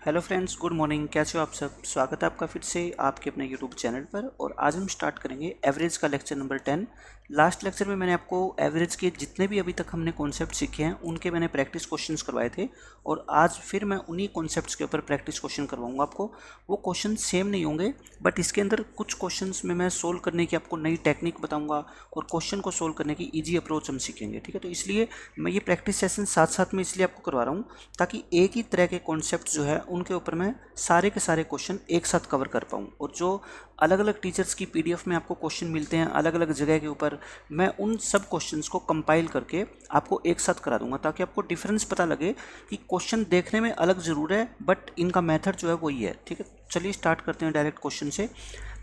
Hello friends, good morning. कैसे हो आप सब? स्वागत है आपका फिर से आपके अपने यूट्यूब चैनल पर। और आज हम स्टार्ट करेंगे एवरेज का लेक्चर नंबर 10। लास्ट लेक्चर में मैंने आपको एवरेज के जितने भी अभी तक हमने कॉन्सेप्ट सीखे हैं उनके मैंने प्रैक्टिस क्वेश्चंस करवाए थे, और आज फिर मैं उन्हीं कॉन्सेप्ट्स के ऊपर प्रैक्टिस क्वेश्चन करवाऊंगा आपको। वो क्वेश्चन सेम नहीं होंगे, बट इसके अंदर कुछ क्वेश्चंस में मैं सोल्व करने की आपको नई टेक्निक बताऊँगा और क्वेश्चन को सोल्व करने की ईजी अप्रोच हम सीखेंगे। ठीक है, तो इसलिए मैं ये प्रैक्टिस सेशन साथ साथ में इसलिए आपको करवा रहा हूँ ताकि एक ही तरह के कॉन्सेप्ट जो है उनके ऊपर मैं सारे के सारे क्वेश्चन एक साथ कवर कर पाऊँ। और जो अलग अलग टीचर्स की पीडीएफ में आपको क्वेश्चन मिलते हैं अलग अलग जगह के ऊपर, मैं उन सब क्वेश्चंस को कंपाइल करके आपको एक साथ करा दूंगा ताकि आपको डिफरेंस पता लगे कि क्वेश्चन देखने में अलग ज़रूर है बट इनका मेथड जो है वही है। ठीक है, चलिए स्टार्ट करते हैं डायरेक्ट क्वेश्चन से।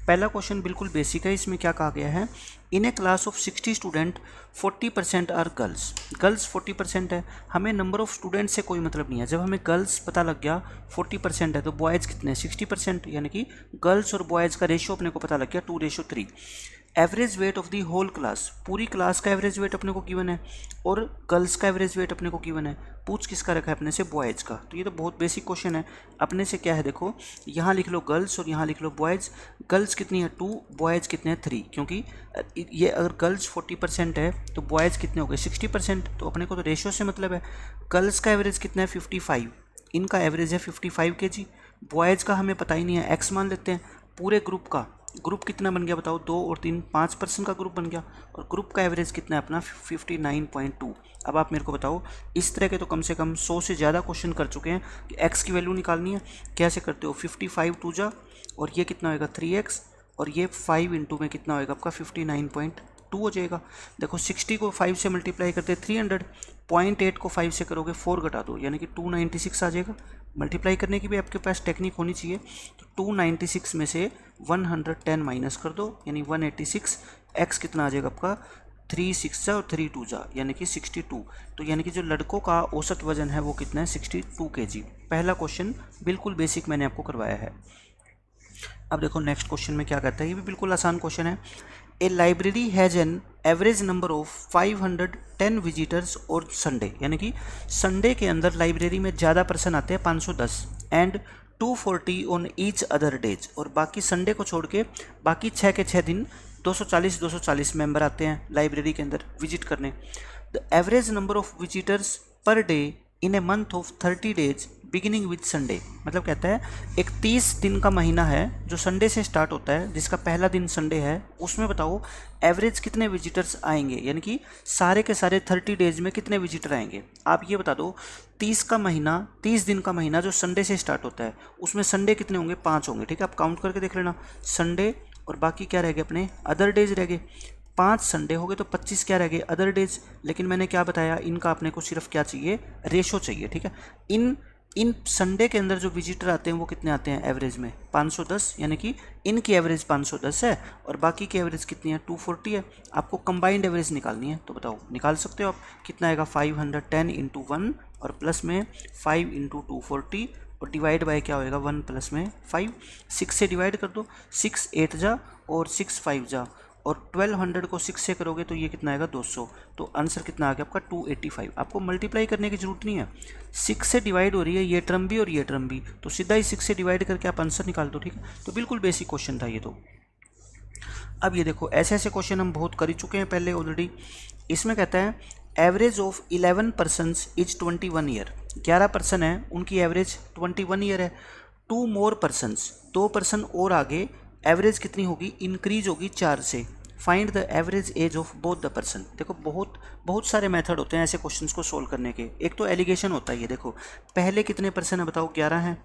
पहला क्वेश्चन बिल्कुल बेसिक है। इसमें क्या कहा गया है, in a class of 60 student 40% are girls. Girls 40% है, हमें नंबर ऑफ स्टूडेंट से कोई मतलब नहीं है। जब हमें गर्ल्स पता लग गया 40% है तो बॉयज़ कितने हैं 60%, यानी कि गर्ल्स और बॉयज़ का रेशियो अपने को पता लग गया 2:3। Average weight of the whole class, पूरी क्लास का एवरेज वेट अपने को गिवन है और गर्ल्स का एवरेज वेट अपने को गिवन है। पूछ किसका रखा है अपने से, बॉयज़ का। तो ये तो बहुत बेसिक क्वेश्चन है। अपने से क्या है देखो, यहाँ लिख लो गर्ल्स और यहाँ लिख लो बॉयज़। गर्ल्स कितनी है 2, बॉयज़ कितने हैं 3, क्योंकि ये अगर गर्ल्स 40% है तो बॉयज़ कितने हो गए 60%। तो अपने को तो रेशियो से मतलब है। गर्ल्स का एवरेज कितना है 55, इनका एवरेज है 55 kg। बॉयज़ का हमें पता ही नहीं है, एक्स मान लेते हैं। पूरे ग्रुप का, ग्रुप कितना बन गया बताओ, 2 और 3 5% का ग्रुप बन गया, और ग्रुप का एवरेज कितना है अपना 59.2। अब आप मेरे को बताओ, इस तरह के तो कम से कम 100 से ज़्यादा क्वेश्चन कर चुके हैं कि एक्स की वैल्यू निकालनी है। कैसे करते हो, 55 2 जा, और ये कितना होएगा 3x, और ये 5 इंटू में कितना होएगा आपका 59.2 हो जाएगा। देखो 60 को 5 से मल्टीप्लाई करते 300, 0.8 को 5 से करोगे 4 घटा दो यानी कि 296 आ जाएगा। मल्टीप्लाई करने की भी आपके पास टेक्निक होनी चाहिए। तो 296 में से 110 माइनस कर दो यानी 186। एक्स कितना आ जाएगा आपका 3 6 जा और 3 2 जा यानी कि 62। तो यानी कि जो लड़कों का औसत वजन है वो कितना है 62 kg। पहला क्वेश्चन बिल्कुल बेसिक मैंने आपको करवाया है। अब देखो नेक्स्ट क्वेश्चन में क्या कहता है, ये भी बिल्कुल आसान क्वेश्चन है। A library has an average number of 510 visitors और संडे, यानी कि संडे के अंदर लाइब्रेरी में ज़्यादा पर्सन आते हैं 510 and 240 on each other days, और बाकी संडे को छोड़ के बाकी 6 के 6 दिन 240 मेंबर आते हैं लाइब्रेरी के अंदर विजिट करने। The average number of visitors per day in a month of 30 days beginning with Sunday, मतलब कहता है एक 30 दिन का महीना है जो संडे से स्टार्ट होता है, जिसका पहला दिन संडे है, उसमें बताओ एवरेज कितने विजिटर्स आएंगे, यानी कि सारे के सारे 30 डेज में कितने विजिटर आएंगे। आप ये बता दो 30 दिन का महीना जो संडे से स्टार्ट होता है उसमें संडे कितने होंगे, 5 होंगे। ठीक है, आप काउंट करके देख लेना, संडे और बाकी क्या रह गए अपने अदर डेज रह गए। 5 संडे हो गए तो 25 क्या रह गए अदर डेज। लेकिन मैंने क्या बताया, इनका अपने को सिर्फ क्या चाहिए, रेशो चाहिए। ठीक है, इन संडे के अंदर जो विजिटर आते हैं वो कितने आते हैं एवरेज में 510, यानी कि इनकी एवरेज 510 है और बाकी की एवरेज कितनी है 240 है। आपको कंबाइंड एवरेज निकालनी है, तो बताओ निकाल सकते हो आप। कितना आएगा 510 इंटू 1 और प्लस में 5 इंटू 240 और डिवाइड बाय क्या होएगा 1 प्लस में 5। 6 से डिवाइड कर दो, 6 8 जा और 6 5 जा, और 1200 को 6 से करोगे तो ये कितना आएगा 200। तो आंसर कितना आ गया आपका 285। आपको मल्टीप्लाई करने की जरूरत नहीं है, 6 से डिवाइड हो रही है ये टर्म भी और ये टर्म भी, तो सीधा ही 6 से डिवाइड करके आप आंसर निकाल दो। ठीक है, तो बिल्कुल बेसिक क्वेश्चन था ये तो। अब ये देखो ऐसे ऐसे क्वेश्चन हम बहुत कर ही चुके हैं पहले ऑलरेडी। इसमें कहता है average of 11 persons is 21 year. 11 person है, उनकी एवरेज 21 ईयर है। 2 मोर पर्सनस, 2 पर्सन और आगे, एवरेज कितनी होगी, इंक्रीज होगी 4 से। Find the average age of both the person. देखो बहुत सारे मेथड होते हैं ऐसे क्वेश्चंस को सोल्व करने के। एक तो एलिगेशन होता है, ये देखो पहले कितने पर्सन है बताओ 11 हैं,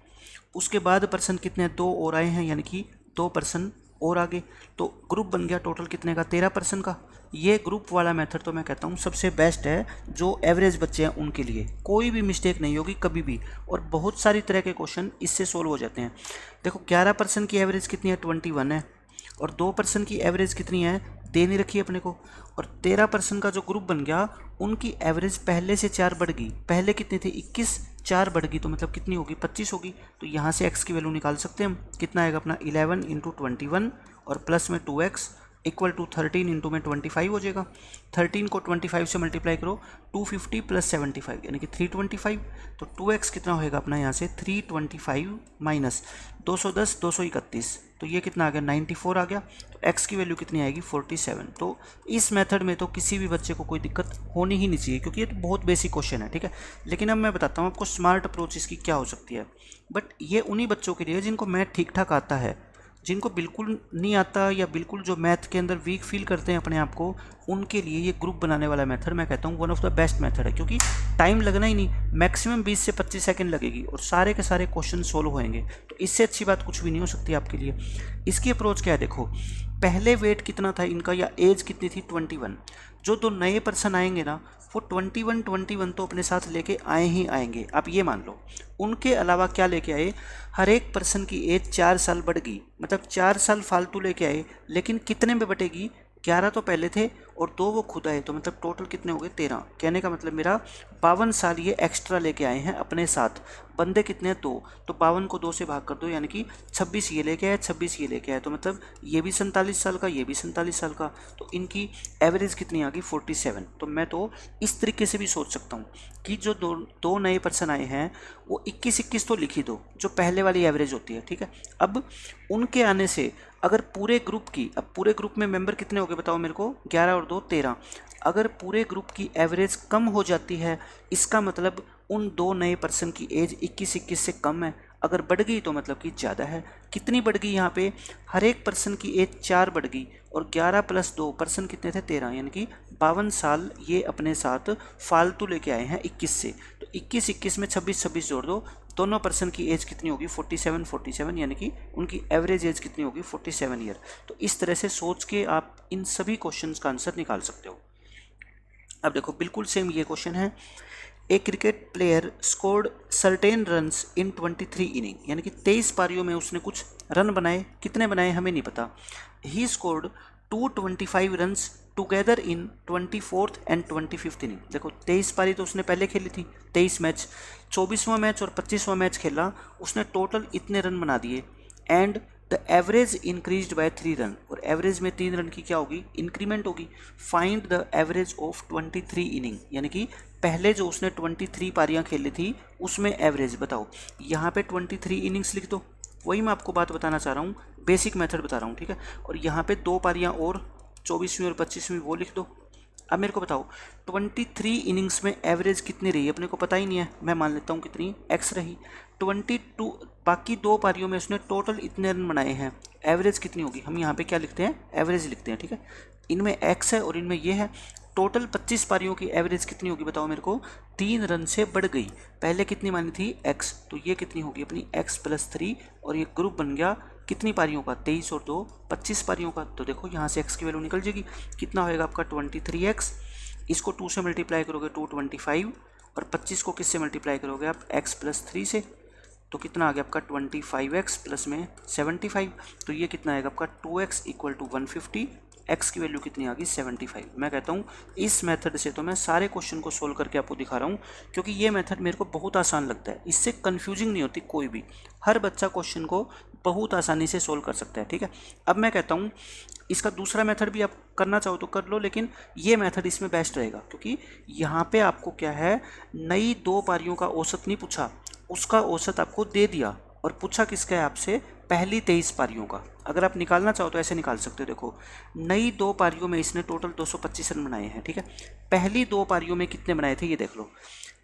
उसके बाद पर्सन कितने हैं 2 और आए हैं यानी कि 2 पर्सन और आगे, तो ग्रुप बन गया टोटल कितने का 13 पर्सन का। ये ग्रुप वाला मेथड तो मैं कहता हूँ सबसे बेस्ट है जो एवरेज बच्चे हैं उनके लिए। कोई भी मिस्टेक नहीं होगी कभी भी, और बहुत सारी तरह के क्वेश्चन इससे सोल्व हो जाते हैं। देखो 11 पर्सन की एवरेज कितनी है 21 है, और 2 पर्सन की एवरेज कितनी है दे नहीं रखी है अपने को, और 13 पर्सन का जो ग्रुप बन गया उनकी एवरेज पहले से 4 बढ़ गई। पहले कितने थे 21, 4 बढ़ गई तो मतलब कितनी होगी 25 होगी। तो यहाँ से x की वैल्यू निकाल सकते हैं हम, कितना आएगा अपना 11 इंटू 21 और प्लस में 2x इक्वल टू 13 इंटू में 25 हो जाएगा। 13 को 25 से मल्टीप्लाई करो, 250 प्लस 75 यानी कि 325। तो 2x कितना होएगा अपना यहाँ से 325 माइनस 210 231, तो ये कितना आ गया 94 आ गया। तो x की वैल्यू कितनी आएगी 47। तो इस मेथड में तो किसी भी बच्चे को कोई दिक्कत होनी ही नहीं चाहिए, क्योंकि ये तो बहुत बेसिक क्वेश्चन है, ठीक है। लेकिन अब मैं बताता हूँ आपको स्मार्ट अप्रोच इसकी क्या हो सकती है। बट ये उन्हीं बच्चों के लिए जिनको मैथ ठीक ठाक आता है, जिनको बिल्कुल नहीं आता या बिल्कुल जो मैथ के अंदर वीक फील करते हैं अपने आप को, उनके लिए ये ग्रुप बनाने वाला मेथड मैं कहता हूँ one of the best method है, क्योंकि टाइम लगना ही नहीं, मैक्सिमम 20 से 25 सेकंड लगेगी और सारे के सारे क्वेश्चन सोल्व होंगे। तो इससे अच्छी बात कुछ भी नहीं हो सकती आपके लिए। इसकी अप्रोच क्या है देखो, पहले वेट कितना था इनका या एज कितनी थी 21। जो दो नए पर्सन आएंगे ना वो 21 तो अपने साथ लेके आए ही आएंगे। आप ये मान लो उनके अलावा क्या लेके आए, हर एक पर्सन की एज 4 साल बढ़ गई, मतलब 4 साल फालतू लेके आए। लेकिन कितने में बटेगी, 11 तो पहले थे और 2 वो खुद आए, तो मतलब टोटल कितने हो गए 13। कहने का मतलब मेरा 52 साल ये एक्स्ट्रा लेके आए हैं अपने साथ। बंदे कितने हैं 2, तो 52 को 2 से भाग कर दो, यानी कि 26 ये लेके आए, 26 ये लेके आए, तो मतलब ये भी 47 साल का, ये भी 47 साल का। तो इनकी एवरेज कितनी आ गई 47। तो मैं तो इस तरीके से भी सोच सकता हूँ कि जो दो नए पर्सन आए हैं वो 21 तो लिख ही दो, जो पहले वाली एवरेज होती है, ठीक है। अब उनके आने से अगर पूरे ग्रुप की, अब पूरे ग्रुप में मेंबर कितने हो गए बताओ मेरे को, 11 और 2 13। अगर पूरे ग्रुप की एवरेज कम हो जाती है, इसका मतलब उन 2 नए पर्सन की एज 21 से कम है। अगर बढ़ गई तो मतलब कि ज़्यादा है। कितनी बढ़ गई यहाँ पे, हर एक पर्सन की एज 4 बढ़ गई और 11 प्लस 2 पर्सन कितने थे 13, यानी कि 52 साल ये अपने साथ फालतू लेके आए हैं 21 से। तो 21 में 26 जोड़ दो, दोनों पर्सन की एज कितनी होगी 47, यानी कि उनकी एवरेज एज कितनी होगी 47 ईयर। तो इस तरह से सोच के आप इन सभी क्वेश्चंस का आंसर निकाल सकते हो। अब देखो बिल्कुल सेम ये क्वेश्चन है, a cricket player scored certain runs in 23 inning, यानी कि 23 पारियों में उसने कुछ रन बनाए, कितने बनाए हमें नहीं पता। He scored 225 runs together in 24th and 25th inning. देखो 23 पारी तो उसने पहले खेली थी, 23 मैच, 24वां मैच और 25वां मैच खेला, उसने टोटल इतने रन बना दिए। And the average increased by 3 run, और एवरेज में 3 रन की क्या होगी इंक्रीमेंट होगी। Find the average of 23 inning, यानी कि पहले जो उसने 23 पारियां खेली थी उसमें एवरेज बताओ। यहाँ पे 23 इनिंग्स लिख दो, वही मैं आपको बात बताना चाह रहा हूँ, बेसिक मेथड बता रहा हूँ, ठीक है। और यहाँ पे 2 पारियां और 24वीं और 25वीं वो लिख दो। अब मेरे को बताओ 23 इनिंग्स में एवरेज कितनी रही, अपने को पता ही नहीं है, मैं मान लेता हूँ कितनी x रही। 22 बाकी 2 पारियों में उसने टोटल इतने रन बनाए हैं, एवरेज कितनी होगी, हम यहाँ पे क्या लिखते हैं एवरेज लिखते हैं, ठीक है। इनमें x है और इनमें ये है। टोटल 25 पारियों की एवरेज कितनी होगी बताओ मेरे को, 3 रन से बढ़ गई। पहले कितनी मानी थी x, तो ये कितनी होगी अपनी x + 3, और ये ग्रुप बन गया कितनी पारियों का 23 और 2 25 पारियों का। तो देखो यहाँ से x की वैल्यू निकल जाएगी, कितना होएगा आपका 23x, इसको 2 से मल्टीप्लाई करोगे 225, और 25 को किससे मल्टीप्लाई करोगे आप x + 3 से, तो कितना आ गया आपका 25x प्लस में 75, तो ये कितना आएगा आपका 2x = 150, x की वैल्यू कितनी आ गई 75। मैं कहता हूँ इस मेथड से तो मैं सारे क्वेश्चन को सोल्व करके आपको दिखा रहा हूँ, क्योंकि ये मेथड मेरे को बहुत आसान लगता है, इससे कन्फ्यूजिंग नहीं होती कोई भी, हर बच्चा क्वेश्चन को बहुत आसानी से सोल्व कर सकता है, ठीक है। अब मैं कहता हूँ इसका दूसरा मेथड भी आप करना चाहो तो कर लो, लेकिन ये मेथड इसमें बेस्ट रहेगा, क्योंकि यहाँ पे आपको क्या है, नई 2 पारियों का औसत नहीं पूछा, उसका औसत आपको दे दिया, और पूछा किसका है आपसे, पहली 23 पारियों का। अगर आप निकालना चाहो तो ऐसे निकाल सकते हो, देखो नई 2 पारियों में इसने टोटल 225 रन बनाए हैं, ठीक है। पहली 2 पारियों में कितने बनाए थे ये देख लो,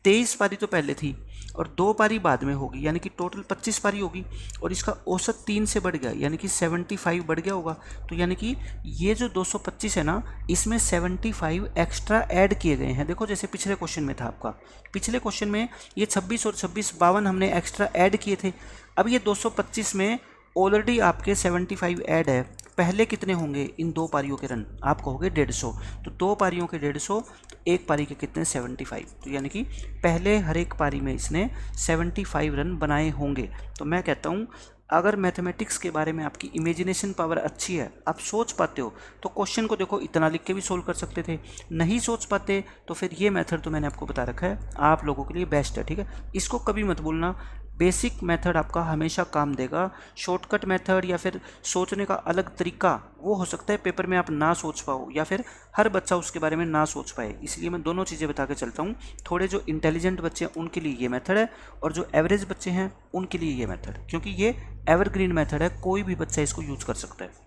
23 पारी तो पहले थी और 2 पारी बाद में होगी, यानी कि टोटल 25 पारी होगी, और इसका औसत 3 से बढ़ गया, यानी कि 75 बढ़ गया होगा। तो यानी कि ये जो 225 है ना, इसमें 75 एक्स्ट्रा ऐड किए गए हैं। देखो जैसे पिछले क्वेश्चन में था आपका, पिछले क्वेश्चन में ये 26 और 26 52 हमने एक्स्ट्रा ऐड किए थे। अब ये 225 में ऑलरेडी आपके 75 ऐड है, पहले कितने होंगे इन 2 पारियों के रन, आप कहोगे 150, तो 2 पारियों के 150, तो एक पारी के कितने 75, तो यानी कि पहले हर एक पारी में इसने 75 रन बनाए होंगे। तो मैं कहता हूँ अगर मैथमेटिक्स के बारे में आपकी इमेजिनेशन पावर अच्छी है, आप सोच पाते हो, तो क्वेश्चन को देखो इतना लिख के भी सोल्व कर सकते थे। नहीं सोच पाते तो फिर ये मेथड तो मैंने आपको बता रखा है, आप लोगों के लिए बेस्ट है, ठीक है। इसको कभी मत भूलना, बेसिक मेथड आपका हमेशा काम देगा। शॉर्टकट मेथड या फिर सोचने का अलग तरीका वो हो सकता है पेपर में आप ना सोच पाओ या फिर हर बच्चा उसके बारे में ना सोच पाए, इसलिए मैं दोनों चीज़ें बता के चलता हूँ। थोड़े जो इंटेलिजेंट बच्चे हैं उनके लिए ये मेथड है और जो एवरेज बच्चे हैं उनके लिए ये मेथड, क्योंकि ये एवरग्रीन मेथड है, कोई भी बच्चा इसको यूज कर सकता है।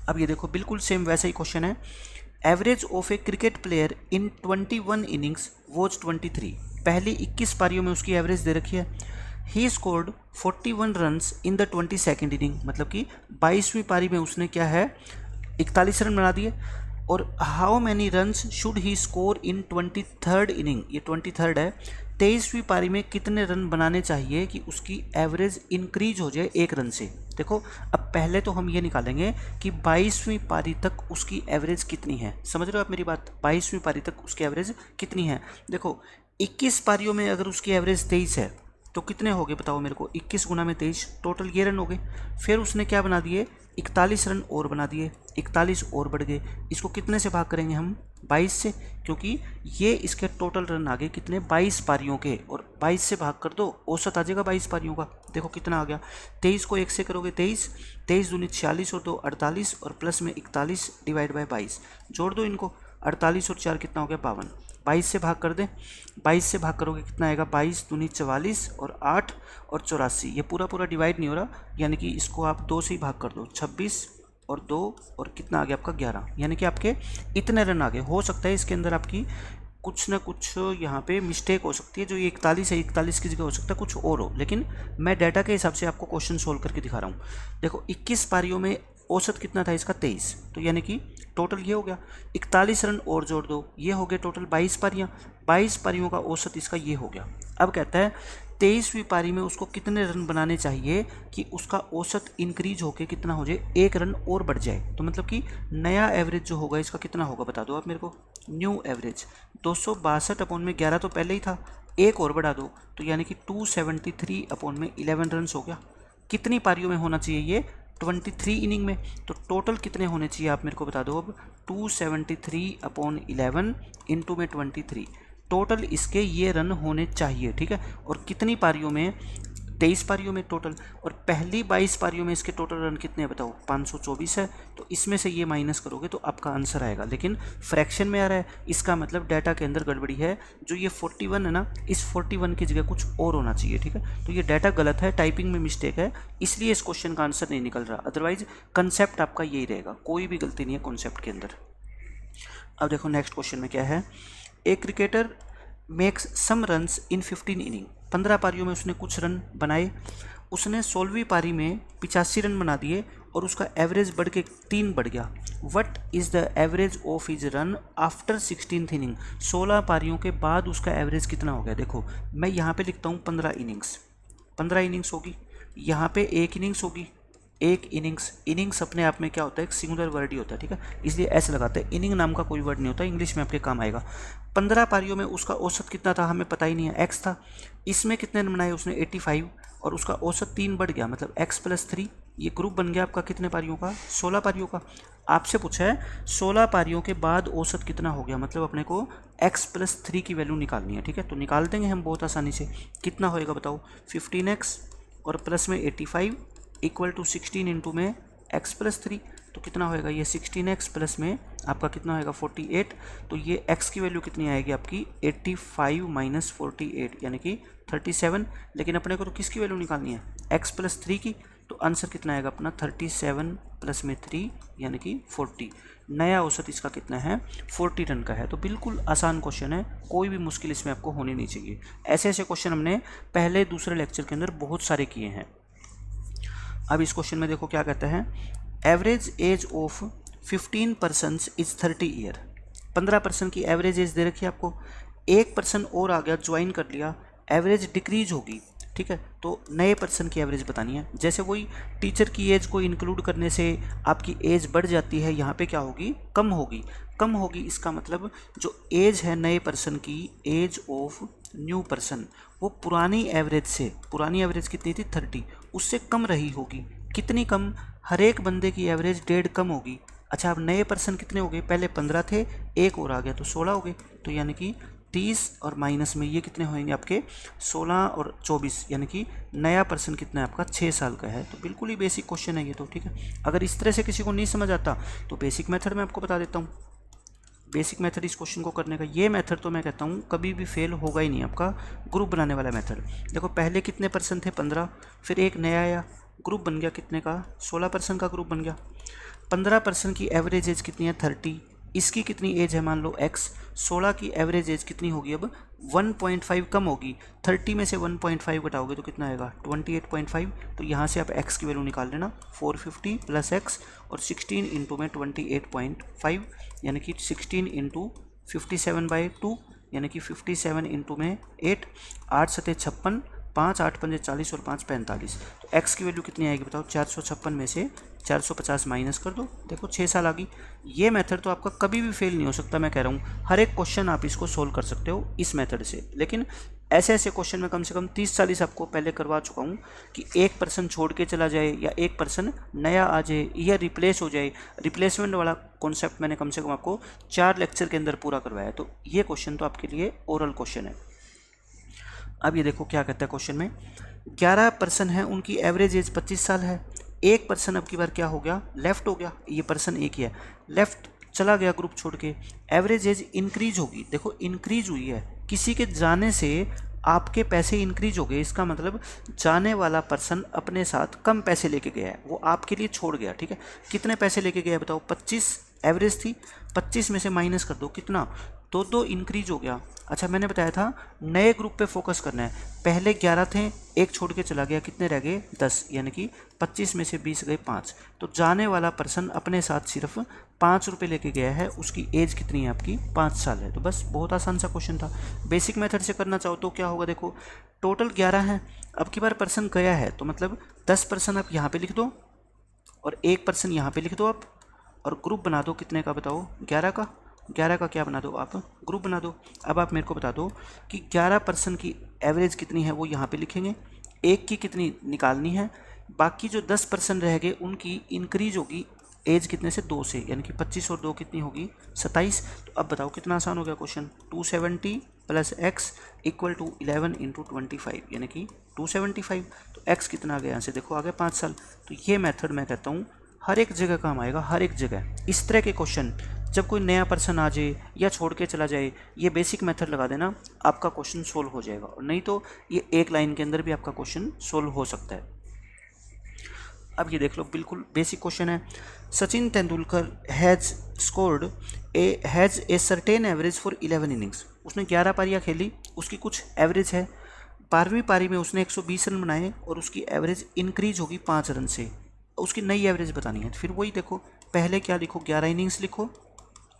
अब ये देखो बिल्कुल सेम वैसा ही क्वेश्चन है। Average of A cricket player in 21 innings was 23। पहली 21 पारियों में उसकी एवरेज दे रखी है। He scored 41 runs in the 22nd inning, मतलब कि 22वीं पारी में उसने क्या है 41 रन बना दिए। और how many runs should he score in 23rd inning, ये 23rd है, 23वीं पारी में कितने रन बनाने चाहिए कि उसकी एवरेज इंक्रीज हो जाए 1 रन से। देखो अब पहले तो हम ये निकालेंगे कि 22वीं पारी तक उसकी एवरेज कितनी है, समझ रहे हो आप मेरी बात, 22वीं पारी तक उसकी एवरेज कितनी है। देखो 21 पारियों में अगर उसकी एवरेज 23 है तो कितने हो गए बताओ मेरे को, 21 गुना में 23, टोटल ये रन हो गए। फिर उसने क्या बना दिए 41 रन और बना दिए, 41 और बढ़ गए। इसको कितने से भाग करेंगे हम 22 से, क्योंकि ये इसके टोटल रन आ गए कितने 22 पारियों के, और 22 से भाग कर दो औसत आ जाएगा 22 पारियों का। देखो कितना आ गया, 23 को 1 से करोगे 23, 23 दूनी 46 और 2 48 और प्लस में 41 डिवाइड बाय 22, जोड़ दो इनको, 48 और 4 कितना हो गया 52। 22 से भाग कर दें, 22 से भाग करोगे कितना आएगा 22 दूनी 44 और 8 और 84, ये पूरा पूरा डिवाइड नहीं हो रहा, यानी कि इसको आप 2 से ही भाग कर दो, 26 और 2 और कितना आ गया आपका 11, यानी कि आपके इतने रन आ गए। हो सकता है इसके अंदर आपकी कुछ ना कुछ यहाँ पे मिस्टेक हो सकती है, जो ये 41 है 41 की जगह हो सकता है कुछ और हो, लेकिन मैं डाटा के हिसाब से आपको क्वेश्चन सोल्व करके दिखा रहा हूँ। देखो 21 पारियों में औसत कितना था इसका 23, तो यानी कि टोटल ये हो गया, 41 रन और जोड़ दो, ये हो गया टोटल 22 पारियाँ, 22 पारियों का औसत इसका ये हो गया। अब कहता है 23वीं पारी में उसको कितने रन बनाने चाहिए कि उसका औसत इंक्रीज होके कितना हो जाए 1 रन और बढ़ जाए। तो मतलब कि नया एवरेज जो होगा इसका कितना होगा बता दो आप मेरे को। न्यू एवरेज 262 अपॉन में 11 तो पहले ही था, एक और बढ़ा दो तो यानी कि 273 अपॉन में 11 रन हो गया। कितनी पारियों में होना चाहिए ये 23 इनिंग में, तो टोटल कितने होने चाहिए आप मेरे को बता दो अब। 273 अपॉन 11 इंटू में 23, टोटल इसके ये रन होने चाहिए, ठीक है। और कितनी पारियों में 23 पारियों में टोटल, और पहली 22 पारियों में इसके टोटल रन कितने हैं बताओ 524 है, तो इसमें से ये माइनस करोगे तो आपका आंसर आएगा, लेकिन फ्रैक्शन में आ रहा है, इसका मतलब डाटा के अंदर गड़बड़ी है। जो ये 41 है ना, इस 41 की जगह कुछ और होना चाहिए, ठीक है। तो ये डाटा गलत है, टाइपिंग में मिस्टेक है, इसलिए इस क्वेश्चन का आंसर नहीं निकल रहा, अदरवाइज कंसेप्ट आपका यही रहेगा, कोई भी गलती नहीं है कॉन्सेप्ट के अंदर। अब देखो नेक्स्ट क्वेश्चन में क्या है, a cricketer makes some runs in 15 inning, 15 पारियों में उसने कुछ रन बनाए, उसने 16वीं पारी में 85 रन बना दिए और उसका एवरेज बढ़ के 3 बढ़ गया। What is the average of his run after 16th inning, 16 पारियों के बाद उसका एवरेज कितना हो गया। देखो मैं यहाँ पे लिखता हूँ 15 इनिंग्स, 15 इनिंग्स होगी, यहाँ पे 1 इनिंग्स होगी, 1 इनिंग्स, इनिंग्स अपने आप में क्या होता है एक सिंगुलर वर्ड ही होता है, ठीक है, इसलिए ऐसे लगाते हैं, इनिंग नाम का कोई वर्ड नहीं होता, इंग्लिश में आपके काम आएगा। 15 पारियों में उसका औसत कितना था हमें पता ही नहीं है, x था, इसमें कितने रन बनाए उसने 85 और उसका औसत 3 बढ़ गया, मतलब x + 3, ये ग्रुप बन गया आपका कितने पारियों का 16 पारियों का। आपसे पूछा है 16 पारियों के बाद औसत कितना हो गया, मतलब अपने को x + 3 की वैल्यू निकालनी है, ठीक है। तो निकाल देंगे हम बहुत आसानी से, कितना होएगा बताओ 15x और प्लस में 85 इक्वल टू 16 इंटू में x + 3, तो कितना होएगा ये 16x प्लस में आपका कितना होएगा 48, तो ये x की वैल्यू कितनी आएगी आपकी 85 माइनस 48 यानी कि 37, लेकिन अपने को तो किसकी वैल्यू निकालनी है x + 3 की, तो आंसर कितना आएगा अपना 37 प्लस में 3 यानी कि 40। नया औसत इसका कितना है 40 रन का है। तो बिल्कुल आसान क्वेश्चन है, कोई भी मुश्किल इसमें आपको होनी नहीं चाहिए। ऐसे ऐसे क्वेश्चन हमने पहले दूसरे लेक्चर के अंदर बहुत सारे किए हैं। अब इस क्वेश्चन में देखो क्या कहता है, average age of 15 persons is 30 year, 15% की एवरेज एज दे रखी है आपको, 1 पर्सन और आ गया ज्वाइन कर लिया, एवरेज डिक्रीज होगी, ठीक है। तो नए पर्सन की एवरेज बतानी है, जैसे वही टीचर की एज को इंक्लूड करने से आपकी एज बढ़ जाती है, यहाँ पे क्या होगी कम होगी, कम होगी, इसका मतलब जो एज है नए पर्सन की, एज ऑफ न्यू पर्सन, वो पुरानी एवरेज से, पुरानी एवरेज कितनी थी 30, उससे कम रही होगी। कितनी कम, हर एक बंदे की एवरेज 1.5 कम होगी। अच्छा अब नए पर्सन कितने हो गए, पहले 15 थे, एक और आ गया तो 16 हो गए, तो यानी कि 30 और माइनस में ये कितने होंगे आपके 16 और 24, यानी कि नया पर्सन कितना है आपका 6 साल का है। तो बिल्कुल ही बेसिक क्वेश्चन है ये तो, ठीक है। अगर इस तरह से किसी को नहीं समझ आता तो बेसिक मेथड मैं आपको बता देता हूँ। बेसिक मेथड इस क्वेश्चन को करने का, ये मेथड तो मैं कहता हूँ कभी भी फेल होगा ही नहीं आपका, ग्रुप बनाने वाला मेथड। देखो पहले कितने पर्सन थे 15, फिर एक नया आया, ग्रुप बन गया कितने का 16 पर्सन का ग्रुप बन गया। 15 पर्सन की एवरेज एज कितनी है 30, इसकी कितनी एज है मान लो x, 16 की एवरेज एज कितनी होगी अब 1.5 कम होगी, 30 में से 1.5 घटाओगे तो कितना आएगा 28.5। तो यहाँ से आप x की वैल्यू निकाल लेना 450 प्लस x और 16 इंटू में 28.5 यानी कि 16 इंटू 57/2 यानी कि 57 इंटू में 8, 8 सते 56, 5 8 पंजे 40 और 5 45। तो x की वैल्यू कितनी आएगी बताओ, 456 में से 450 माइनस कर दो, देखो 6 साल आ गई। ये मेथड तो आपका कभी भी फेल नहीं हो सकता, मैं कह रहा हूँ हर एक क्वेश्चन आप इसको सोल्व कर सकते हो इस मेथड से। लेकिन ऐसे ऐसे क्वेश्चन में कम से कम 30-40 आपको पहले करवा चुका हूँ कि एक पर्सन छोड़ के चला जाए या एक पर्सन नया आ जाए या रिप्लेस हो जाए। रिप्लेसमेंट वाला कॉन्सेप्ट मैंने कम से कम आपको 4 लेक्चर के अंदर पूरा करवाया। तो ये क्वेश्चन तो आपके लिए ओरल क्वेश्चन है। अब ये देखो क्या कहता है क्वेश्चन में, 11 पर्सन है, उनकी एवरेज एज 25 साल है। एक पर्सन अब की बार क्या हो गया, लेफ्ट हो गया, ये पर्सन एक ही है, लेफ्ट चला गया ग्रुप छोड़ के, एवरेज एज इंक्रीज होगी। देखो इंक्रीज हुई है, किसी के जाने से आपके पैसे इंक्रीज हो गए, इसका मतलब जाने वाला पर्सन अपने साथ कम पैसे लेके गया है, वो आपके लिए छोड़ गया, ठीक है। कितने पैसे लेके गया बताओ, 25 एवरेज थी, 25 में से माइनस कर दो कितना, 2 इंक्रीज हो गया। अच्छा मैंने बताया था नए ग्रुप पे फोकस करना है, पहले 11 थे, एक छोड़ के चला गया, कितने रह गए 10, यानी कि 25 में से 20 गए 5। तो जाने वाला पर्सन अपने साथ सिर्फ 5 रुपये लेके गया है, उसकी एज कितनी है आपकी 5 साल है। तो बस बहुत आसान सा क्वेश्चन था। बेसिक मेथड से करना चाहो तो क्या होगा, देखो टोटल 11 है, अब की बार पर्सन गया है तो मतलब 10 पर्सन आप यहाँ पे लिख दो और एक पर्सन यहाँ पे लिख दो आप, और ग्रुप बना दो कितने का बताओ 11 का। 11 का क्या बना दो आप, ग्रुप बना दो। अब आप मेरे को बता दो कि 11 पर्सन की एवरेज कितनी है, वो यहाँ पे लिखेंगे, एक की कितनी निकालनी है, बाकी जो 10 पर्सन रह गए उनकी इंक्रीज होगी एज कितने से 2 से, यानी कि 25 और 2 कितनी होगी 27। तो अब बताओ कितना आसान हो गया question, 270 plus x equal to 11 into 25 यानी कि 275। तो एक्स कितना आ गया यहाँ से, देखो आ गया 5 साल। तो ये मेथड मैं कहता हूँ हर एक जगह काम आएगा, हर एक जगह। इस तरह के क्वेश्चन जब कोई नया पर्सन आ जाए या छोड़ के चला जाए, ये बेसिक मेथड लगा देना, आपका क्वेश्चन सोल्व हो जाएगा। और नहीं तो ये एक लाइन के अंदर भी आपका क्वेश्चन सोल्व हो सकता है। अब ये देख लो, बिल्कुल बेसिक क्वेश्चन है। Sachin Tendulkar has scored a certain average for 11 innings. उसने 11 पारियाँ खेली, उसकी कुछ एवरेज है। 12वीं पारी में उसने 120 रन बनाए और उसकी एवरेज इंक्रीज होगी 5 रन से। उसकी नई एवरेज बतानी है। फिर वही देखो, पहले क्या लिखो, 11 इनिंग्स लिखो,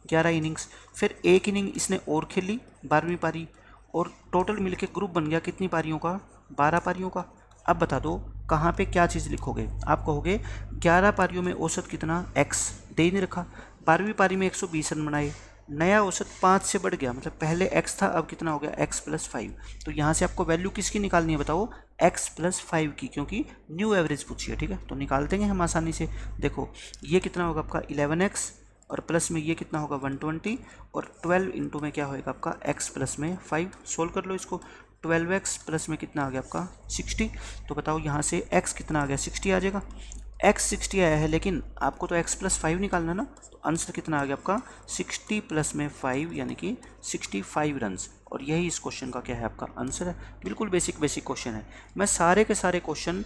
11 इनिंग्स, फिर एक इनिंग इसने और खेली 12वीं पारी, और टोटल मिलके ग्रुप बन गया कितनी पारियों का, 12 पारियों का। अब बता दो कहाँ पे क्या चीज़ लिखोगे। आप कहोगे 11 पारियों में औसत कितना, x दे ही नहीं रखा। 12वीं पारी में 120 रन बनाए, नया औसत 5 से बढ़ गया, मतलब पहले x था अब कितना हो गया x + 5। तो यहाँ से आपको वैल्यू किसकी निकालनी है बताओ, x + 5 की, क्योंकि न्यू एवरेज पूछी है, ठीक है। तो निकाल देंगे हम आसानी से। देखो ये कितना होगा आपका 11x, और प्लस में ये कितना होगा 120, और 12 इंटू में क्या होएगा आपका x प्लस में 5। सोल्व कर लो इसको, 12x प्लस में कितना आ गया आपका 60। तो बताओ यहाँ से x कितना आ गया 60 आ जाएगा। x 60 आया है, लेकिन आपको तो x + 5 निकालना ना। तो आंसर कितना आ गया आपका 60 प्लस में 5 यानी कि 65 रन्स। और यही इस क्वेश्चन का क्या है आपका आंसर है। बिल्कुल बेसिक क्वेश्चन है। मैं सारे के सारे क्वेश्चन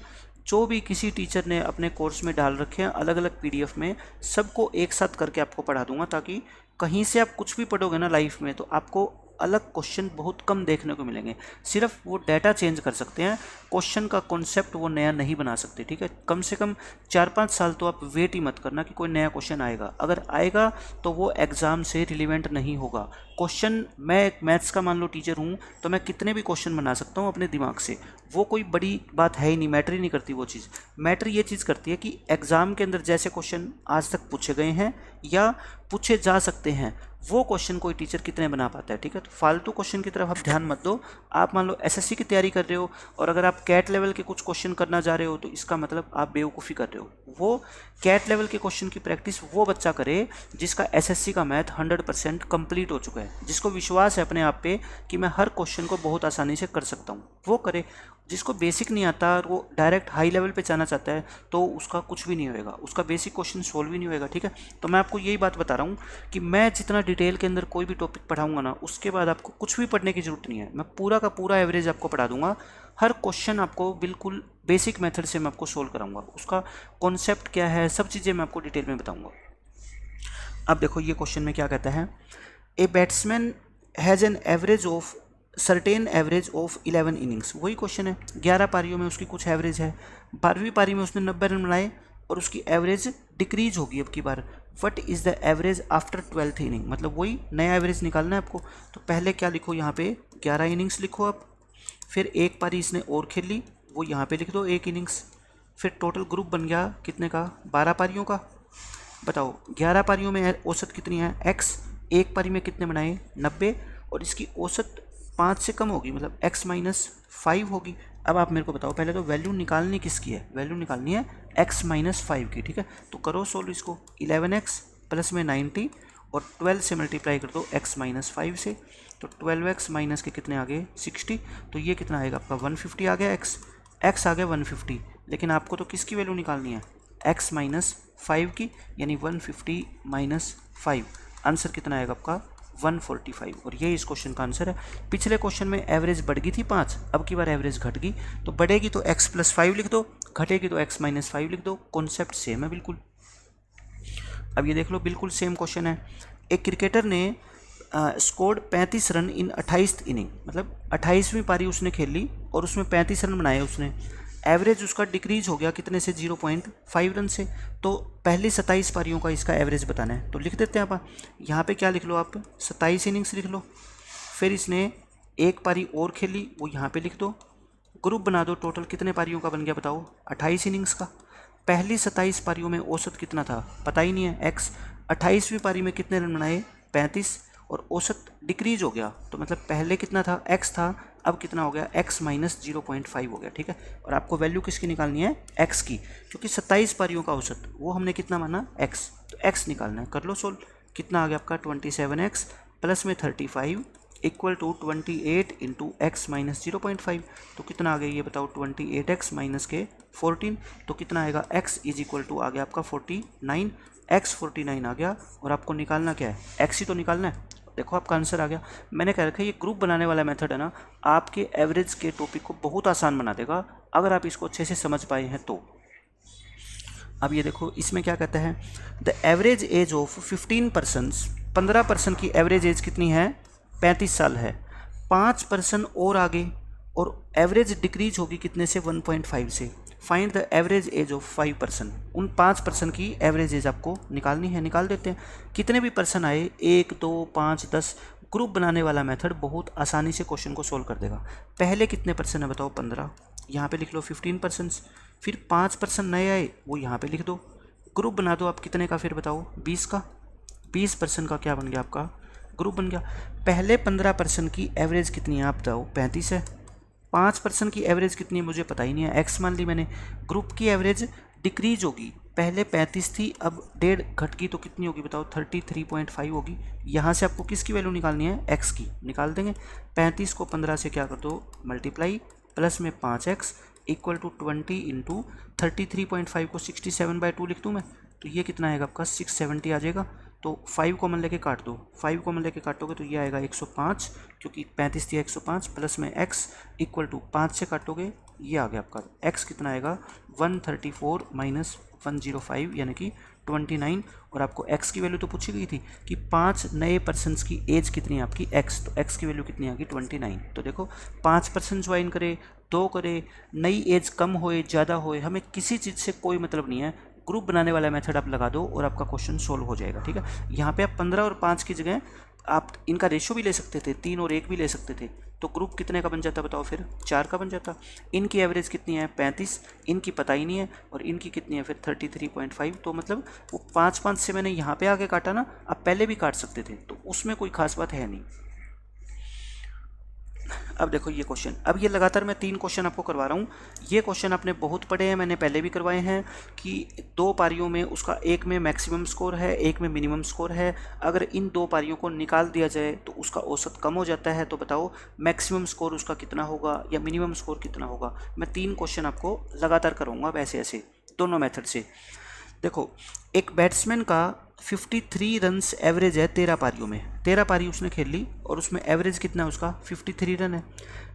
जो भी किसी टीचर ने अपने कोर्स में डाल रखे हैं अलग अलग PDF में, सबको एक साथ करके आपको पढ़ा दूंगा, ताकि कहीं से आप कुछ भी पढ़ोगे ना लाइफ में तो आपको अलग क्वेश्चन बहुत कम देखने को मिलेंगे। सिर्फ वो डाटा चेंज कर सकते हैं, क्वेश्चन का कॉन्सेप्ट वो नया नहीं बना सकते, ठीक है। कम से कम 4-5 साल तो आप वेट ही मत करना कि कोई नया क्वेश्चन आएगा। अगर आएगा तो वो एग्ज़ाम से रिलेवेंट नहीं होगा। क्वेश्चन, मैं एक मैथ्स का मान लो टीचर हूँ तो मैं कितने भी क्वेश्चन बना सकता हूँ अपने दिमाग से, वो कोई बड़ी बात है ही नहीं, मैटर ही नहीं करती वो चीज़। मैटर ये चीज़ करती है कि एग्ज़ाम के अंदर जैसे क्वेश्चन आज तक पूछे गए हैं या पूछे जा सकते हैं, वो क्वेश्चन कोई टीचर कितने बना पाता है। ठीक है, तो फालतू क्वेश्चन की तरफ आप ध्यान मत दो। आप मान लो एसएससी की तैयारी कर रहे हो और अगर आप कैट लेवल के कुछ क्वेश्चन करना जा रहे हो तो इसका मतलब आप बेवकूफ़ी कर रहे हो। वो कैट लेवल के क्वेश्चन की प्रैक्टिस वो बच्चा करे जिसका एसएससी का मैथ 100% कंप्लीट हो चुका है, जिसको विश्वास है अपने आप पे कि मैं हर क्वेश्चन को बहुत आसानी से कर सकता हूँ, वो करे। जिसको बेसिक नहीं आता और वो डायरेक्ट हाई लेवल पे जाना चाहता है तो उसका कुछ भी नहीं होएगा, उसका बेसिक क्वेश्चन सोल्व भी नहीं होएगा। ठीक है, तो मैं आपको यही बात बता रहा हूँ कि मैं जितना डिटेल के अंदर कोई भी टॉपिक पढ़ाऊंगा ना, उसके बाद आपको कुछ भी पढ़ने की ज़रूरत नहीं है। मैं पूरा का पूरा एवरेज आपको पढ़ा दूंगा, हर क्वेश्चन आपको बिल्कुल बेसिक मेथड से मैं आपको सोल्व कराऊंगा, उसका कॉन्सेप्ट क्या है, सब चीज़ें मैं आपको डिटेल में बताऊँगा। अब देखो ये क्वेश्चन में क्या कहता है, a batsman has an average of certain average of 11 innings. वही क्वेश्चन है, 11 पारियों में उसकी कुछ एवरेज है, 12वीं पारी में उसने 90 रन बनाए और उसकी एवरेज डिक्रीज होगी अब की बार। What is the average after 12th inning, मतलब वही नया एवरेज निकालना है आपको। तो पहले क्या लिखो, यहाँ पे 11 इनिंग्स लिखो आप, फिर एक पारी इसने और खेल ली, वो यहाँ पे लिख दो 1 इनिंग्स, फिर टोटल ग्रुप बन गया कितने का, 12 पारियों का। बताओ 11 पारियों में औसत कितनी है x, एक पारी में कितने बनाए 90, और इसकी औसत 5 से कम होगी, मतलब x - 5 होगी। अब आप मेरे को बताओ, पहले तो वैल्यू निकालनी किसकी है, वैल्यू निकालनी है x - 5 की। ठीक है, तो करो सोल्व इसको, 11x प्लस में 90 और 12 से मल्टीप्लाई कर दो x - 5 से, तो 12x माइनस के कितने आ गए 60, तो ये कितना आएगा आपका 150 आ गया, x आ गया 150। लेकिन आपको तो किसकी वैल्यू निकालनी है, x - 5 की, यानी 150 - 5, आंसर कितना आएगा आपका 145। और ये इस क्वेश्चन का आंसर है। पिछले क्वेश्चन में एवरेज बढ़ गई थी 5, अब की बार एवरेज घट गई, तो बढ़ेगी तो x + 5 लिख दो, घटेगी तो x - 5 लिख दो, कॉन्सेप्ट सेम है बिल्कुल। अब ये देख लो, बिल्कुल सेम क्वेश्चन है। एक क्रिकेटर ने स्कोर्ड 35 रन इन 28 इनिंग, मतलब 28वीं पारी उसने खेल ली और उसमें 35 रन बनाए उसने। एवरेज उसका डिक्रीज हो गया कितने से, 0.5 रन से। तो पहली 27 पारियों का इसका एवरेज बताना है, तो लिख देते हैं आप। यहाँ पे क्या लिख लो आप, 27 इनिंग्स लिख लो। फिर इसने एक पारी और खेली, वो यहाँ पे लिख दो, ग्रुप बना दो, टोटल कितने पारियों का बन गया बताओ, 28 इनिंग्स का। पहली 27 पारियों में औसत कितना था पता ही नहीं है, x। 28वीं पारी में कितने रन बनाए 35, और औसत डिक्रीज हो गया, तो मतलब पहले कितना था x था, अब कितना हो गया x - 0.5 हो गया। ठीक है, और आपको वैल्यू किसकी निकालनी है, x की, क्योंकि 27 पारियों का औसत वो हमने कितना माना x, तो x निकालना है। कर लो सोल्व, कितना आ गया आपका 27x प्लस में 35 equal to 28 into x minus 0.5, तो कितना आ गया ये बताओ, 28x माइनस के 14, तो कितना आएगा x इज इक्वल टू आ गया आपका 49, x 49 आ गया। और आपको निकालना क्या है, x ही तो निकालना है। देखो आपका आंसर आ गया। मैंने कह रखा है ये ग्रुप बनाने वाला मेथड है ना, आपके एवरेज के टॉपिक को बहुत आसान बना देगा अगर आप इसको अच्छे से समझ पाए हैं तो। अब ये देखो इसमें क्या कहता है, द एवरेज एज ऑफ 15% की एवरेज एज कितनी है, 35 साल है। 5% और आगे और एवरेज डिक्रीज होगी कितने से, 1.5 से। Find the average age of 5%, उन 5% की एवरेज एज आपको निकालनी है। निकाल देते हैं, कितने भी पर्सन आए, 1 2 5 10, ग्रुप बनाने वाला मेथड बहुत आसानी से क्वेश्चन को सोल्व कर देगा। पहले कितने पर्सन है बताओ, 15, यहाँ पे लिख लो 15%। फिर 5% नए आए, वो यहाँ पे लिख दो, ग्रुप बना दो आप कितने का, फिर बताओ 20 का, 20% का क्या बन गया आपका ग्रुप बन गया। पहले 15% की एवरेज कितनी है आप बताओ, 35 है। 5% की एवरेज कितनी है मुझे पता ही नहीं है, एक्स मान ली मैंने। ग्रुप की एवरेज डिक्रीज होगी, पहले 35 थी अब 1.5 घट गई, तो कितनी होगी बताओ, 33.5 होगी। यहाँ से आपको किसकी वैल्यू निकालनी है, एक्स की, निकाल देंगे। 35 को 15 से क्या कर दो मल्टीप्लाई, प्लस में 5x इक्वल टू 20 इंटू 33.5 को 67/2 लिख दूँ मैं, तो ये कितना आएगा आपका 670 आ जाएगा। तो 5 कॉमन लेके काट दो, 5 कॉमन लेके काटोगे तो ये आएगा 105, क्योंकि 35 थी 105, प्लस में x इक्वल टू 5 से काटोगे, ये आ गया आपका x कितना आएगा 134 माइनस 105 यानी कि 29। और आपको x की वैल्यू तो पूछी गई थी कि 5 नए पर्सनस की एज कितनी है आपकी x, तो x की वैल्यू कितनी आ गई 29। तो देखो 5% ज्वाइन करे, 2 करे, नई एज कम होए ज़्यादा होए, हमें किसी चीज़ से कोई मतलब नहीं है। ग्रुप बनाने वाला मेथड आप लगा दो और आपका क्वेश्चन सोल्व हो जाएगा। ठीक है, यहाँ पे आप 15 और 5 की जगह आप इनका रेशियो भी ले सकते थे, 3 और 1 भी ले सकते थे, तो ग्रुप कितने का बन जाता बताओ फिर, 4 का बन जाता। इनकी एवरेज कितनी है 35, इनकी पता ही नहीं है, और इनकी कितनी है फिर 33.5। तो मतलब वो 5 से मैंने यहाँ पे आके काटा ना, आप पहले भी काट सकते थे, तो उसमें कोई खास बात है नहीं। अब देखो ये क्वेश्चन, अब ये लगातार मैं 3 क्वेश्चन आपको करवा रहा हूँ। ये क्वेश्चन आपने बहुत पढ़े हैं, मैंने पहले भी करवाए हैं कि 2 पारियों में उसका एक में मैक्सिमम स्कोर है, एक में मिनिमम स्कोर है। अगर इन 2 पारियों को निकाल दिया जाए तो उसका औसत कम हो जाता है। तो बताओ मैक्सिमम स्कोर उसका कितना होगा या मिनिमम स्कोर कितना होगा। मैं 3 क्वेश्चन आपको लगातार कराऊंगा अब ऐसे ऐसे दोनों मेथड से। देखो, एक बैट्समैन का 53 रन्स एवरेज है 13 पारियों में, 13 पारी उसने खेल ली और उसमें एवरेज कितना है उसका 53 रन है।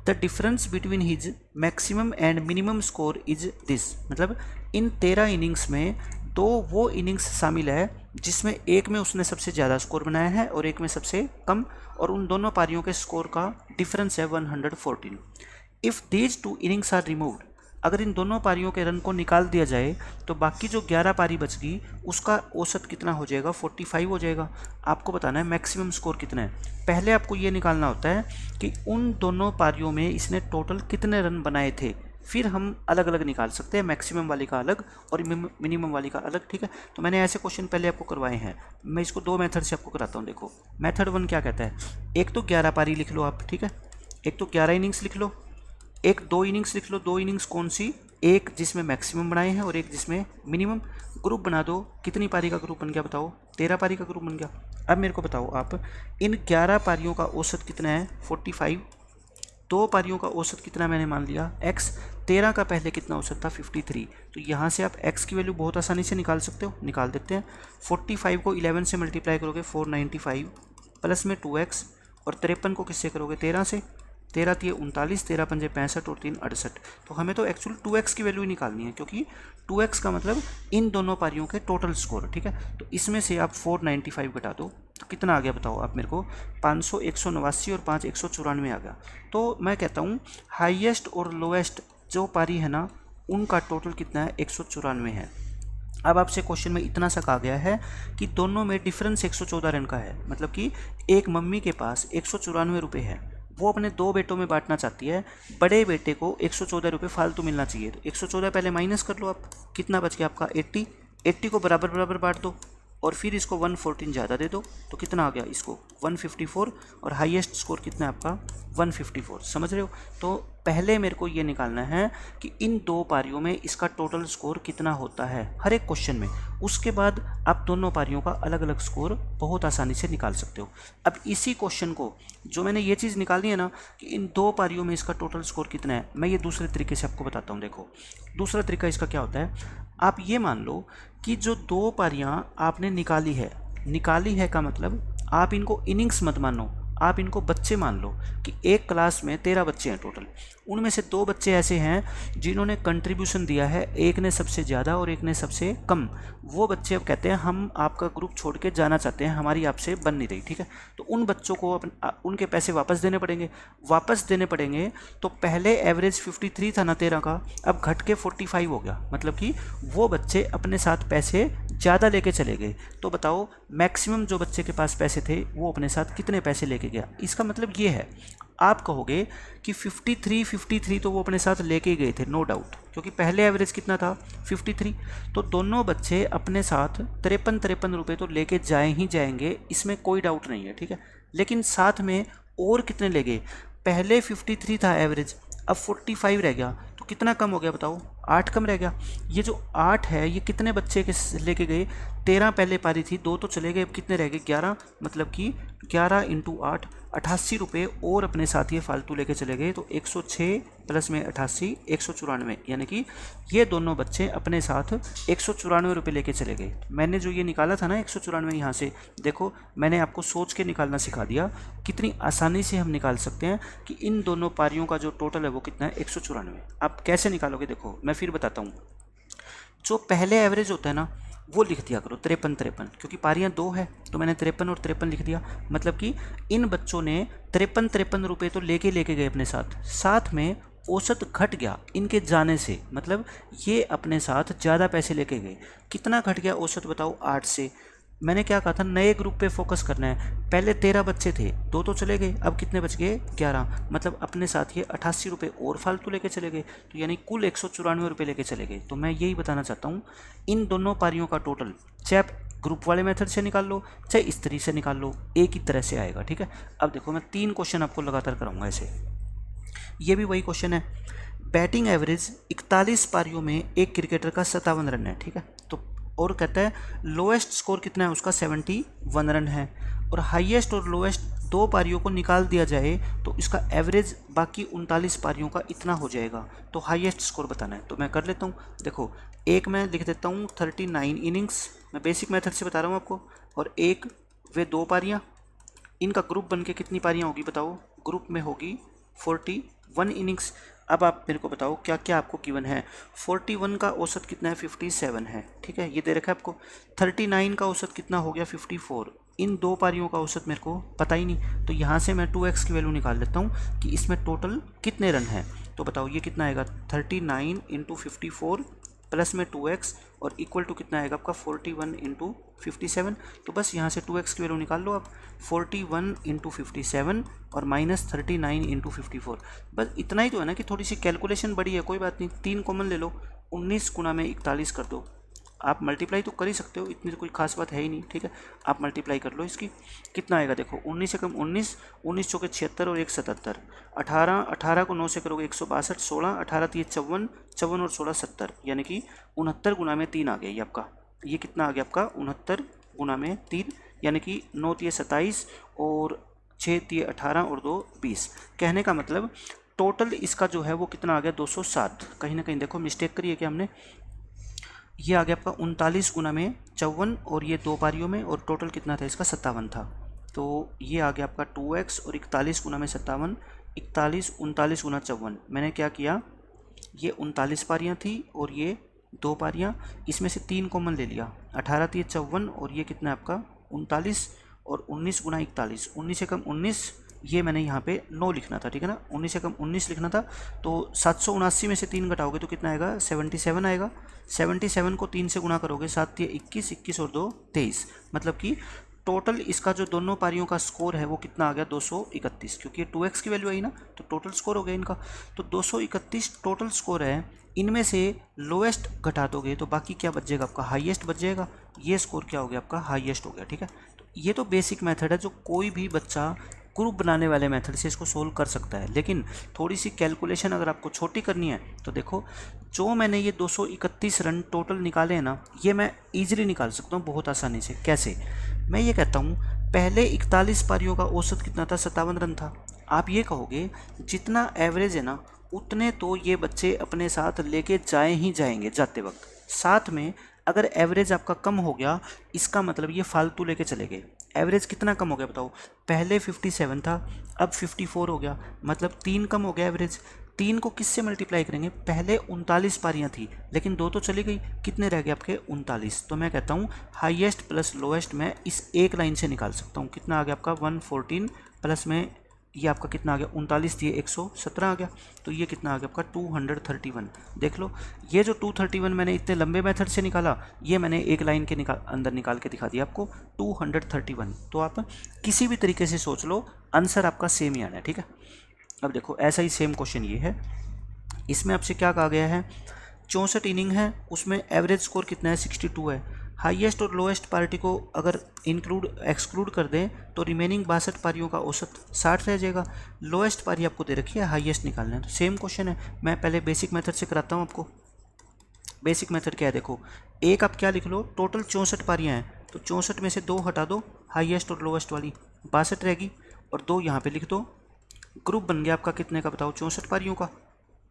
The difference between his maximum and minimum score is this, मतलब इन 13 इनिंग्स में 2 वो इनिंग्स शामिल है जिसमें एक में उसने सबसे ज़्यादा स्कोर बनाया है और एक में सबसे कम, और उन दोनों पारियों के स्कोर का डिफरेंस है 114। If these 2 innings are removed, अगर इन दोनों पारियों के रन को निकाल दिया जाए तो बाकी जो 11 पारी बच गई उसका औसत कितना हो जाएगा 45 हो जाएगा। आपको बताना है मैक्सिमम स्कोर कितना है। पहले आपको ये निकालना होता है कि उन दोनों पारियों में इसने टोटल कितने रन बनाए थे, फिर हम अलग अलग निकाल सकते हैं, मैक्सिमम वाली का अलग और मिनिमम वाली का अलग। ठीक है, तो मैंने ऐसे क्वेश्चन पहले आपको करवाए हैं, मैं इसको 2 मेथड से आपको कराता हूँ। देखो मेथड 1 क्या कहता है, एक तो 11 पारी लिख लो आप, ठीक है, एक तो 11 इनिंग्स लिख लो, एक 2 इनिंग्स लिख लो। 2 इनिंग्स कौन सी, एक जिसमें मैक्सिमम बनाए हैं और एक जिसमें मिनिमम। ग्रुप बना दो, कितनी पारी का ग्रुप बन गया बताओ, 13 पारी का ग्रुप बन गया। अब मेरे को बताओ आप, इन 11 पारियों का औसत कितना है 45, 2 पारियों का औसत कितना मैंने मान लिया x, 13 का पहले कितना औसत था 53। तो यहाँ से आप x की वैल्यू बहुत आसानी से निकाल सकते हो, निकाल देते हैं। 45 को 11 से मल्टीप्लाई करोगे 495 प्लस में 2x, और 53 को किससे करोगे 13 से, 13 3 39, 13 5 65 और 3 68। तो हमें तो एक्चुअल 2x की वैल्यू ही निकालनी है, क्योंकि 2x का मतलब इन दोनों पारियों के टोटल स्कोर। ठीक है, तो इसमें से आप 495 घटा दो तो कितना आ गया बताओ आप मेरे को, 500, 189 और 5 194 आ गया। तो मैं कहता हूँ हाईएस्ट और लोएस्ट जो पारी है ना उनका टोटल कितना है 194 है। अब आपसे क्वेश्चन में इतना सा कहा गया है कि दोनों में डिफरेंस 114 रन का है, मतलब कि एक मम्मी के पास 194 रुपये है, वो अपने 2 बेटों में बांटना चाहती है, बड़े बेटे को 114 रुपये फालतू मिलना चाहिए। तो 114 पहले माइनस कर लो आप, कितना बच गया आपका 80, 80 को बराबर बराबर बांट दो और फिर इसको 114 ज़्यादा दे दो, तो कितना आ गया इसको 154, और हाईएस्ट स्कोर कितना है आपका 154। समझ रहे हो। तो पहले मेरे को ये निकालना है कि इन 2 पारियों में इसका टोटल स्कोर कितना होता है हर एक क्वेश्चन में, उसके बाद आप दोनों पारियों का अलग अलग स्कोर बहुत आसानी से निकाल सकते हो। अब इसी क्वेश्चन को जो मैंने ये चीज़ निकालनी है ना कि इन 2 पारियों में इसका टोटल स्कोर कितना है, मैं ये दूसरे तरीके से आपको बताता हूँ। देखो दूसरा तरीका इसका क्या होता है, आप ये मान लो कि जो 2 पारियां आपने निकाली है का मतलब आप इनको इनिंग्स मत मानो, आप इनको बच्चे मान लो कि एक क्लास में 13 बच्चे हैं टोटल, उनमें से 2 बच्चे ऐसे हैं जिन्होंने कंट्रीब्यूशन दिया है, एक ने सबसे ज़्यादा और एक ने सबसे कम। वो बच्चे अब कहते हैं हम आपका ग्रुप छोड़ के जाना चाहते हैं, हमारी आपसे बन नहीं रही। ठीक है, तो उन बच्चों को उनके पैसे वापस देने पड़ेंगे। तो पहले एवरेज 53 था ना 13 का, अब घट के 45 हो गया, मतलब कि वो बच्चे अपने साथ पैसे ज़्यादा लेके चले गए। तो बताओ मैक्सिमम जो बच्चे के पास पैसे थे वो अपने साथ कितने पैसे लेके गया। इसका मतलब ये है, आप कहोगे कि 53 तो वो अपने साथ लेके गए थे, नो डाउट, क्योंकि पहले एवरेज कितना था 53। तो दोनों बच्चे अपने साथ 53 रुपये तो लेके जाए ही जाएंगे, इसमें कोई डाउट नहीं है। ठीक है, लेकिन साथ में और कितने ले गए, पहले 53 था एवरेज, अब 45 रह गया, तो कितना कम हो गया बताओ, 8 कम रह गया। ये जो 8 है ये कितने बच्चे के लेके गए, 13 पहले पारी थी, 2 तो चले गए, अब कितने रह गए 11, मतलब कि 11 × 8 88 रुपये और अपने साथ ये फालतू लेके चले गए। तो 106 प्लस में 88 194, यानी कि ये दोनों बच्चे अपने साथ 194 रुपये लेके चले गए। मैंने जो ये निकाला था ना 194, यहाँ से देखो मैंने आपको सोच के निकालना सिखा दिया, कितनी आसानी से हम निकाल सकते हैं कि इन दोनों पारियों का जो टोटल है वो कितना है 194। आप कैसे निकालोगे देखो मैं फिर बताता हूँ। जो पहले एवरेज होता है ना वो लिख दिया करो 53, क्योंकि पारियां 2 है तो मैंने 53 और 53 लिख दिया, मतलब कि इन बच्चों ने 53 रुपये तो लेके गए अपने साथ में औसत घट गया इनके जाने से, मतलब ये अपने साथ ज़्यादा पैसे लेके गए। कितना घट गया औसत बताओ, 8 से। मैंने क्या कहा था, नए ग्रुप पे फोकस करना है। पहले 13 बच्चे थे, 2 तो चले गए, अब कितने बच गए 11, मतलब अपने साथ ये 88 रुपये और फालतू लेके चले गए, तो यानी कुल 194 रुपये लेके चले गए। तो मैं यही बताना चाहता हूँ, इन दोनों पारियों का टोटल चाहे ग्रुप वाले मेथड से निकाल लो चाहे इस तरीके से निकाल लो, एक ही तरह से आएगा। ठीक है, अब देखो मैं 3 क्वेश्चन आपको लगातार कराऊंगा ऐसे। ये भी वही क्वेश्चन है, बैटिंग एवरेज 41 पारियों में एक क्रिकेटर का 57 रन है। ठीक है, तो और कहता है लोएस्ट स्कोर कितना है उसका 71 रन है, और हाईएस्ट और लोएस्ट 2 पारियों को निकाल दिया जाए तो इसका एवरेज बाकी 39 पारियों का इतना हो जाएगा। तो हाईएस्ट स्कोर बताना है, तो मैं कर लेता हूँ। देखो एक मैं लिख देता हूँ 39 इनिंग्स, मैं बेसिक मेथड से बता रहा हूँ आपको, और एक वे 2 पारियाँ, इनका ग्रुप बन के कितनी पारियाँ होगी बताओ, ग्रुप में होगी 41 इनिंग्स। अब आप मेरे को बताओ क्या क्या आपको गिवन है। 41 का औसत कितना है 57 है। ठीक है, ये दे रखा है आपको। 39 का औसत कितना हो गया 54। इन 2 पारियों का औसत मेरे को पता ही नहीं, तो यहाँ से मैं 2x की वैल्यू निकाल लेता हूँ कि इसमें टोटल कितने रन हैं। तो बताओ ये कितना आएगा, 39 इंटू 54 प्लस में 2x और इक्वल टू कितना आएगा आपका 41 इंटू 57। तो बस यहाँ से 2x की वैल्यू निकाल लो आप, 41 इंटू 57 और माइनस 39 इंटू 54। बस इतना ही तो है ना कि थोड़ी सी कैलकुलेशन बड़ी है, कोई बात नहीं, 3 कॉमन ले लो, 19 गुना में 41 कर दो। आप मल्टीप्लाई तो कर ही सकते हो, इतनी तो कोई खास बात है ही नहीं। ठीक है, आप मल्टीप्लाई कर लो इसकी, कितना आएगा देखो, 19 से कम 19, 19 चौके 76 और 1 77, 18, 18 को 9 से करोगे 162, 16, 18 3 54, 54 और 16 70, यानी कि 69 गुना में 3 आ गया ये आपका। ये कितना आ गया आपका 69 गुना में 3, यानी कि 9 3 27 और 6 3 18 और 2 20। कहने का मतलब टोटल इसका जो है वो कितना आ गया 207। कहीं ना कहीं देखो मिस्टेक करी है क्या हमने, ये आ गया आपका 39 गुना में 54 और ये 2 पारियों में, और टोटल कितना था इसका 57 था। तो ये आ गया आपका 2x और 41 गुना में 57, 41 39 गुना 54। मैंने क्या किया, ये 39 पारियाँ थी और ये 2 पारियाँ, इसमें से 3 कॉमन ले लिया, 18 3 54 और ये कितना है आपका 39 और 19 गुना 41, 19 से कम 19, ये मैंने यहाँ पे 9 लिखना था। ठीक है ना, 19 से कम 19 लिखना था। तो 779 में से 3 घटाओगे तो कितना आएगा 77 आएगा। 77 को 3 से गुणा करोगे, 7 3 21, 21 और 2 23, मतलब कि टोटल इसका जो दोनों पारियों का स्कोर है वो कितना आ गया 231, क्योंकि ये 2x की वैल्यू आई ना, तो टोटल स्कोर हो गया इनका। तो 231 टोटल स्कोर है, इनमें से लोएस्ट घटा दोगे तो बाकी क्या बच जाएगा आपका हाईएस्ट बच जाएगा। ये स्कोर क्या हो गया आपका हाईएस्ट हो गया। ठीक है, तो ये तो बेसिक मेथड है जो कोई भी बच्चा ग्रुप बनाने वाले मेथड से इसको सोल्व कर सकता है, लेकिन थोड़ी सी कैलकुलेशन अगर आपको छोटी करनी है तो देखो जो मैंने ये 231 रन टोटल निकाले हैं ना, ये मैं ईजिली निकाल सकता हूँ बहुत आसानी से। कैसे, मैं ये कहता हूँ पहले 41 पारियों का औसत कितना था 57 रन था। आप ये कहोगे जितना एवरेज है ना उतने तो ये बच्चे अपने साथ लेके जाए ही जाएंगे जाते वक्त, साथ में अगर एवरेज आपका कम हो गया इसका मतलब ये फालतू लेके चले गए। एवरेज कितना कम हो गया बताओ, पहले 57 था अब 54 हो गया, मतलब 3 कम हो गया एवरेज। 3 को किससे मल्टीप्लाई करेंगे, पहले 39 पारियां थी लेकिन 2 तो चली गई, कितने रह गए आपके 39। तो मैं कहता हूँ हाईएस्ट प्लस लोएस्ट मैं इस एक लाइन से निकाल सकता हूँ। कितना आ गया आपका 114 प्लस में ये आपका कितना आ गया 39 दिए 117 आ गया, तो ये कितना आ गया आपका 231। देख लो ये जो 231 मैंने इतने लंबे मेथड से निकाला, ये मैंने एक लाइन के अंदर निकाल के दिखा दिया आपको 231। तो आप किसी भी तरीके से सोच लो आंसर आपका सेम ही आना है। ठीक है, अब देखो ऐसा ही सेम क्वेश्चन ये है, इसमें आपसे क्या कहा गया है 64 इनिंग है, उसमें एवरेज स्कोर कितना है 62 है। हाईएस्ट और लोएस्ट पार्टी को अगर एक्सक्लूड कर दें तो रिमेनिंग 62 पारियों का औसत 60 रह जाएगा। लोएस्ट पारी आपको दे रखी है, हाईएस्ट निकालना है। तो सेम क्वेश्चन है, मैं पहले बेसिक मेथड से कराता हूँ आपको। बेसिक मेथड क्या है देखो, एक आप क्या लिख लो, टोटल 64 पारियाँ हैं तो 64 में से 2 हटा दो, हाईएस्ट और लोएस्ट वाली 62 रहेगी, और 2 यहाँ पे लिख दो। ग्रुप बन गया आपका कितने का बताओ 64 पारियों का,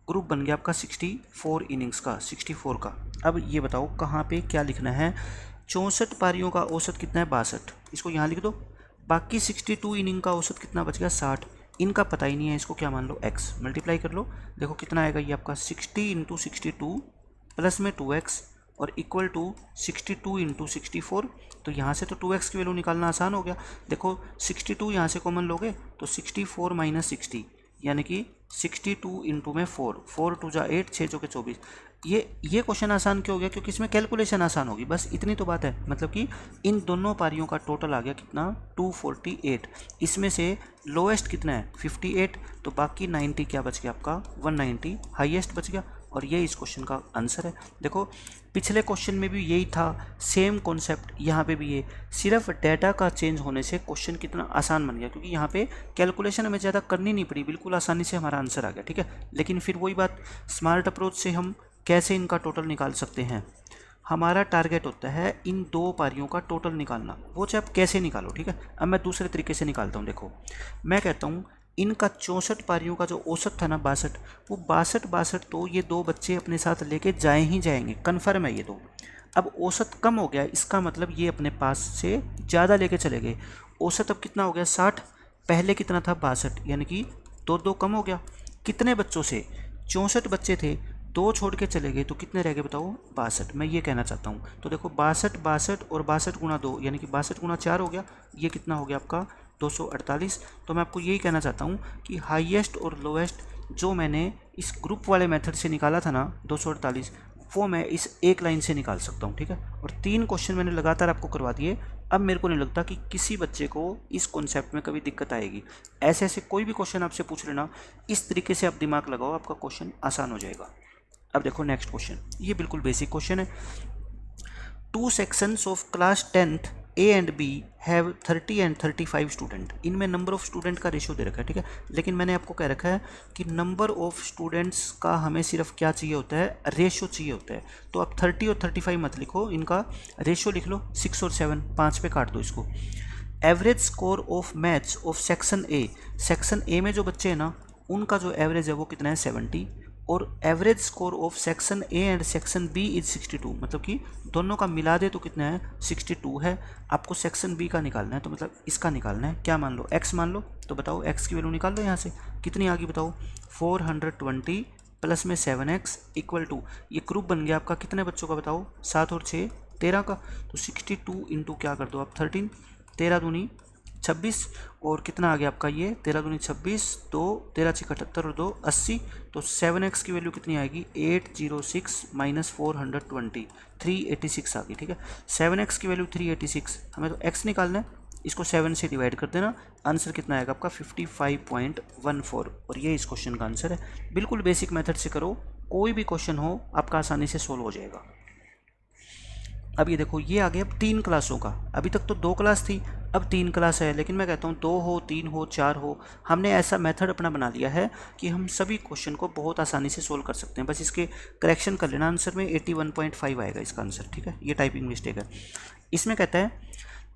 ग्रुप बन गया आपका 64 इनिंग्स का, 64 का। अब ये बताओ कहाँ पे क्या लिखना है, 64 पारियों का औसत कितना है 62, इसको यहाँ लिख दो। बाकी 62 इनिंग का औसत कितना बच गया 60, इनका पता ही नहीं है, इसको क्या मान लो x, मल्टीप्लाई कर लो। देखो कितना आएगा ये आपका 60 इंटू 62 प्लस में 2x और इक्वल टू 62 इंटू 64। तो यहाँ से तो 2x की वैल्यू निकालना आसान हो गया। देखो 62 यहाँ से कॉमन लोगे तो 64 माइनस 60, यानी कि 62 इंटू में 4, 4 2 जा 8, 6 चौके 24। ये क्वेश्चन आसान क्यों हो गया, क्योंकि इसमें कैलकुलेशन आसान होगी, बस इतनी तो बात है। मतलब कि इन दोनों पारियों का टोटल आ गया कितना 248, इसमें से लोएस्ट कितना है 58, तो बाकी 90 क्या बच गया आपका 190 हाईएस्ट बच गया, और ये इस क्वेश्चन का आंसर है। देखो पिछले क्वेश्चन में भी यही था, सेम कॉन्सेप्ट यहाँ पे भी ये, सिर्फ डेटा का चेंज होने से क्वेश्चन कितना आसान बन गया, क्योंकि यहाँ पे कैलकुलेशन हमें ज़्यादा करनी नहीं पड़ी, बिल्कुल आसानी से हमारा आंसर आ गया, ठीक है। लेकिन फिर वही बात, स्मार्ट अप्रोच से हम कैसे इनका टोटल निकाल सकते हैं, हमारा टारगेट होता है इन दो पारियों का टोटल निकालना, वो चाहे आप कैसे निकालो, ठीक है। अब मैं दूसरे तरीके से निकालता हूँ। देखो मैं कहता हूँ इनका 64 पारियों का जो औसत था ना 62, वो 62 तो ये दो बच्चे अपने साथ लेके जाए ही जाएंगे, कन्फर्म है ये दो। अब औसत कम हो गया, इसका मतलब ये अपने पास से ज़्यादा लेके चले गए। औसत अब कितना हो गया 60, पहले कितना था 62, यानी कि दो कम हो गया। कितने बच्चों से, 64 बच्चे थे, दो छोड़ के चले गए, तो कितने रह गए बताओ 62, मैं ये कहना चाहता हूँ। तो देखो 62 और 62 गुणा 2 यानी कि 62 गुणा 4 हो गया, ये कितना हो गया आपका 248। तो मैं आपको यही कहना चाहता हूँ कि हाईएस्ट और लोएस्ट जो मैंने इस ग्रुप वाले मेथड से निकाला था ना 248, वो मैं इस एक लाइन से निकाल सकता हूँ, ठीक है। और 3 क्वेश्चन मैंने लगातार आपको करवा दिए। अब मेरे को नहीं लगता कि किसी बच्चे को इस कॉन्सेप्ट में कभी दिक्कत आएगी। ऐसे कोई भी क्वेश्चन आपसे पूछ लेना, इस तरीके से आप दिमाग लगाओ, आपका क्वेश्चन आसान हो जाएगा। अब देखो नेक्स्ट क्वेश्चन, ये बिल्कुल बेसिक क्वेश्चन है। 2 sections of class 10th A and B have 30 and 35 student. इनमें नंबर ऑफ स्टूडेंट का रेशियो दे रखा है, ठीक है। लेकिन मैंने आपको कह रखा है कि नंबर ऑफ स्टूडेंट्स का हमें सिर्फ क्या चाहिए होता है, रेशियो चाहिए होता है। तो आप 30 और 35 मत लिखो, इनका रेशियो लिख लो 6 और 7, 5 पे काट दो इसको। Average score of maths of section A, section A में जो बच्चे हैं ना उनका जो एवरेज है वो कितना है 70, और average score of section A and section B is 62, मतलब कि दोनों का मिला दे तो कितना है 62 है। आपको सेक्शन बी का निकालना है, तो मतलब इसका निकालना है, क्या मान लो x मान लो। तो बताओ x की वैल्यू निकाल लो यहाँ से, कितनी आ गई बताओ 420 प्लस में 7x इक्वल टू, ये ग्रुप बन गया आपका कितने बच्चों का बताओ 7 और 6 13 का। तो 62 इंटू क्या कर दो आप 13, 13 दूनी 26, और कितना आ गया आपका ये 13 दूनी 26, तो 13 6 78 और 2 80। तो 7x की वैल्यू कितनी आएगी 806 माइनस 420 386 आ गई, ठीक है। 7x की वैल्यू 386, हमें तो x निकालना है, इसको 7 से डिवाइड कर देना, आंसर कितना आएगा आपका 55.14, और ये इस क्वेश्चन का आंसर है। बिल्कुल बेसिक मेथड से करो, कोई भी क्वेश्चन हो आपका आसानी से सोल्व हो जाएगा। अब ये देखो ये आ गया अब 3 क्लासों का, अभी तक तो 2 क्लास थी, अब 3 क्लास है। लेकिन मैं कहता हूँ 2 हो 3 हो 4 हो, हमने ऐसा मेथड अपना बना लिया है कि हम सभी क्वेश्चन को बहुत आसानी से सोल्व कर सकते हैं। बस इसके करेक्शन कर लेना, आंसर में 81.5 आएगा इसका आंसर, ठीक है। ये टाइपिंग मिस्टेक है। इसमें कहता है